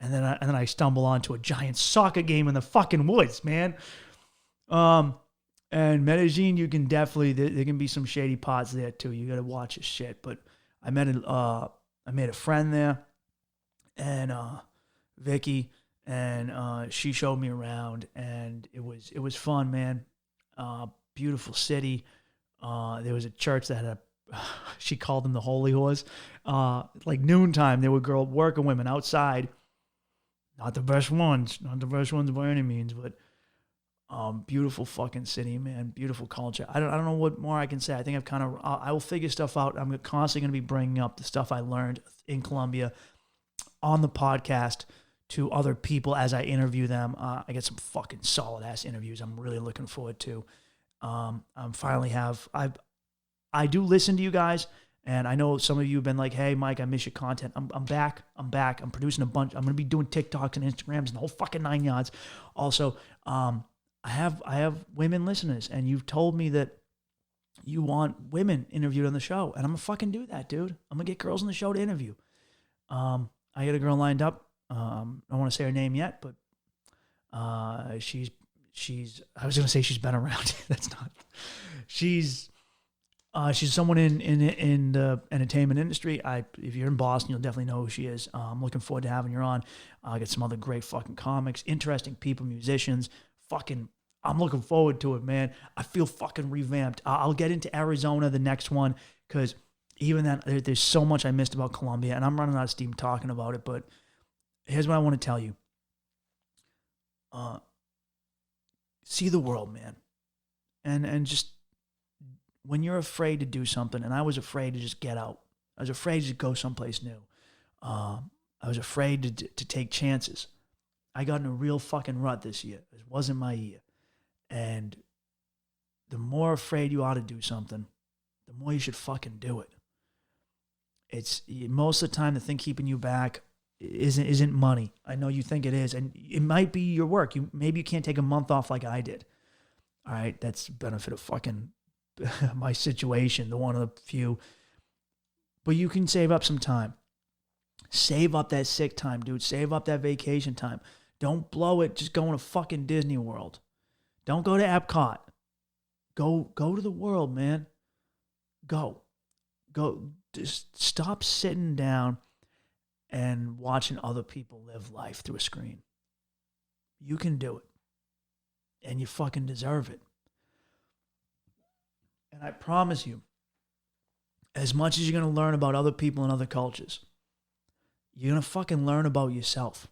And then I stumble onto a giant soccer game in the fucking woods, man. And Medellin, you can definitely, there can be some shady pots there too. You got to watch your shit. But I made a friend there, and Vicky, and she showed me around, and it was fun, man. Beautiful city. There was a church that had she called them the holy whores. Like noontime, there were working women outside. Not the best ones by any means, but beautiful fucking city, man. Beautiful culture. I don't know what more I can say. I think I will figure stuff out. I'm constantly going to be bringing up the stuff I learned in Colombia on the podcast to other people as I interview them. I get some fucking solid ass interviews I'm really looking forward to. I do listen to you guys, and I know some of you have been like, hey, Mike, I miss your content. I'm back. I'm producing a bunch. I'm going to be doing TikToks and Instagrams and the whole fucking 9 yards. Also, I have women listeners, and you've told me that you want women interviewed on the show, and I'm going to fucking do that, dude. I'm going to get girls on the show to interview. I got a girl lined up. I don't want to say her name yet, but she's I was going to say she's been around. That's not. She's someone in the entertainment industry. If you're in Boston, you'll definitely know who she is. I'm looking forward to having her on. I got some other great fucking comics, interesting people, musicians. I'm looking forward to it, man. I feel fucking revamped. I'll get into Arizona, the next one, because even then, there's so much I missed about Colombia, and I'm running out of steam talking about it, but here's what I want to tell you. See the world, man. And just, when you're afraid to do something, and I was afraid to just get out. I was afraid to just go someplace new. I was afraid to take chances. I got in a real fucking rut this year. It wasn't my year. And the more afraid you are to do something, the more you should fucking do it. It's most of the time the thing keeping you back isn't money. I know you think it is, and it might be your work. Maybe you can't take a month off like I did. All right, that's the benefit of fucking my situation, the one of the few. But you can save up some time. Save up that sick time, dude. Save up that vacation time. Don't blow it just going to fucking Disney World. Don't go to Epcot. Go to the world, man. Go. Just stop sitting down and watching other people live life through a screen. You can do it. And you fucking deserve it. And I promise you, as much as you're going to learn about other people and other cultures, you're going to fucking learn about yourself.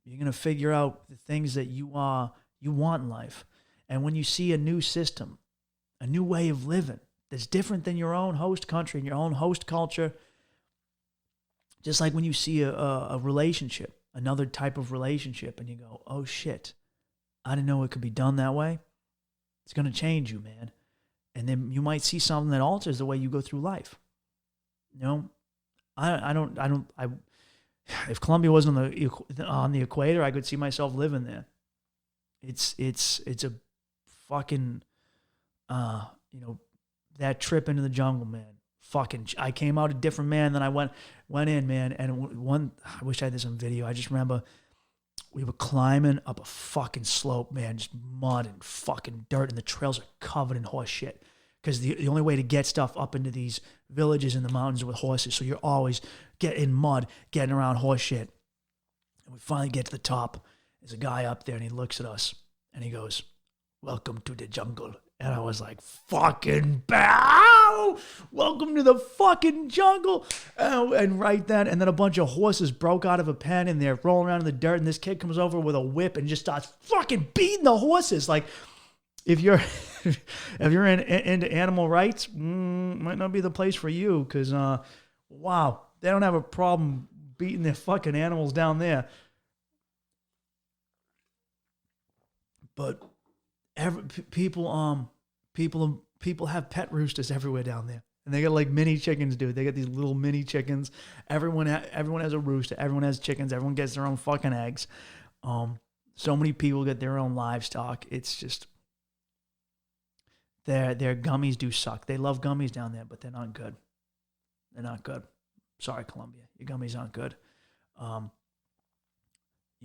You're going to figure out the things that you want in life. And when you see a new system, a new way of living that's different than your own host country and your own host culture, just like when you see a relationship, another type of relationship, and you go, oh shit, I didn't know it could be done that way. It's going to change you, man. And then you might see something that alters the way you go through life. You know, if Colombia wasn't on the equator, I could see myself living there. It's a fucking, that trip into the jungle, man. I came out a different man than I went in, man. And I wish I had this on video. I just remember we were climbing up a fucking slope, man, just mud and fucking dirt, and the trails are covered in horse shit. Because the only way to get stuff up into these villages in the mountains is with horses. So you're always getting mud, getting around horse shit. And we finally get to the top. There's a guy up there, and he looks at us, and he goes, "Welcome to the jungle." And I was like, fucking bow! Welcome to the fucking jungle! And right then, and then a bunch of horses broke out of a pen, and they're rolling around in the dirt, and this kid comes over with a whip and just starts fucking beating the horses. Like, if you're into animal rights, might not be the place for you, because, wow, they don't have a problem beating their fucking animals down there. But people have pet roosters everywhere down there, and they got like mini chickens, dude. They got these little mini chickens. Everyone has a rooster. Everyone has chickens. Everyone gets their own fucking eggs. So many people get their own livestock. It's just their gummies do suck. They love gummies down there, but they're not good. They're not good. Sorry, Colombia, your gummies aren't good. You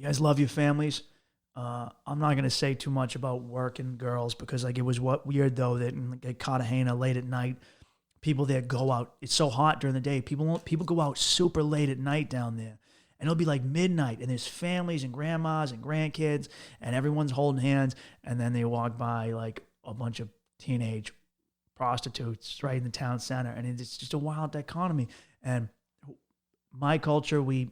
guys love your families. I'm not going to say too much about work and girls, because like it was weird though that in Cartagena late at night, people there go out. It's so hot during the day. People go out super late at night down there, and it'll be like midnight, and there's families and grandmas and grandkids, and everyone's holding hands, and then they walk by like a bunch of teenage, prostitutes right in the town center. And it's just a wild economy. And my culture, we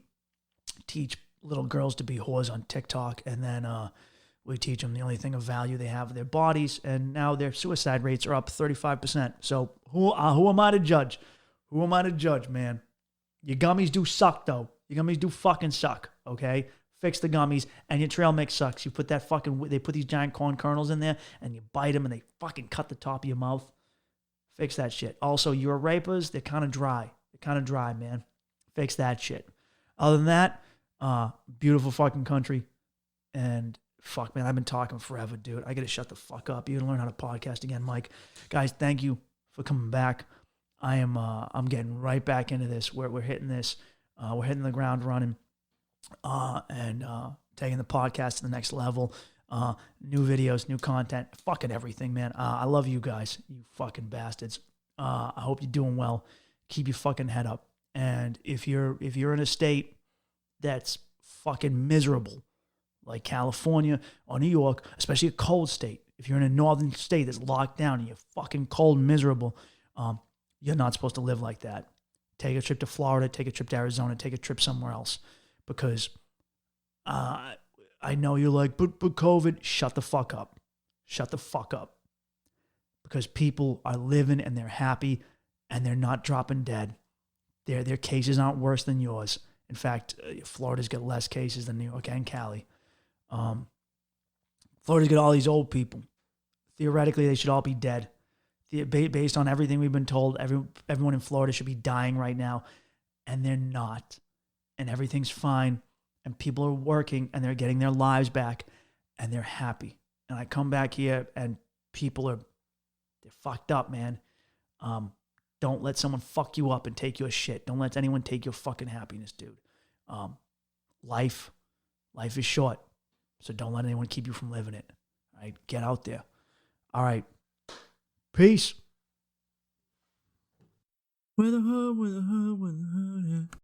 teach little girls to be whores on TikTok. And then we teach them the only thing of value they have are their bodies. And now their suicide rates are up 35%. So who am I to judge? Who am I to judge, man? Your gummies do suck, though. Your gummies do fucking suck, okay? Fix the gummies, and your trail mix sucks. You put that they put these giant corn kernels in there, and you bite them, and they fucking cut the top of your mouth. Fix that shit. Also, your rapers, they're kind of dry. They're kind of dry, man. Fix that shit. Other than that, beautiful fucking country. And fuck, man, I've been talking forever, dude. I got to shut the fuck up. You got to learn how to podcast again, Mike. Guys, thank you for coming back. I'm getting right back into this. We're hitting this. We're hitting the ground running. And taking the podcast to the next level. New videos, new content, fucking everything, man. I love you guys, you fucking bastards. I hope you're doing well. Keep your fucking head up. And if you're in a state that's fucking miserable, like California or New York, especially a cold state, if you're in a northern state that's locked down and you're fucking cold and miserable, you're not supposed to live like that. Take a trip to Florida, take a trip to Arizona, take a trip somewhere else. Because I know you're like, but COVID, shut the fuck up. Shut the fuck up. Because people are living and they're happy and they're not dropping dead. Their cases aren't worse than yours. In fact, Florida's got less cases than New York and Cali. Florida's got all these old people. Theoretically, they should all be dead. Based on everything we've been told, everyone in Florida should be dying right now. And they're not. And everything's fine, and people are working, and they're getting their lives back, and they're happy. And I come back here, and they're fucked up, man. Don't let someone fuck you up and take your shit. Don't let anyone take your fucking happiness, dude. Life is short, so don't let anyone keep you from living it. All right, get out there. All right, peace. With a hood, yeah.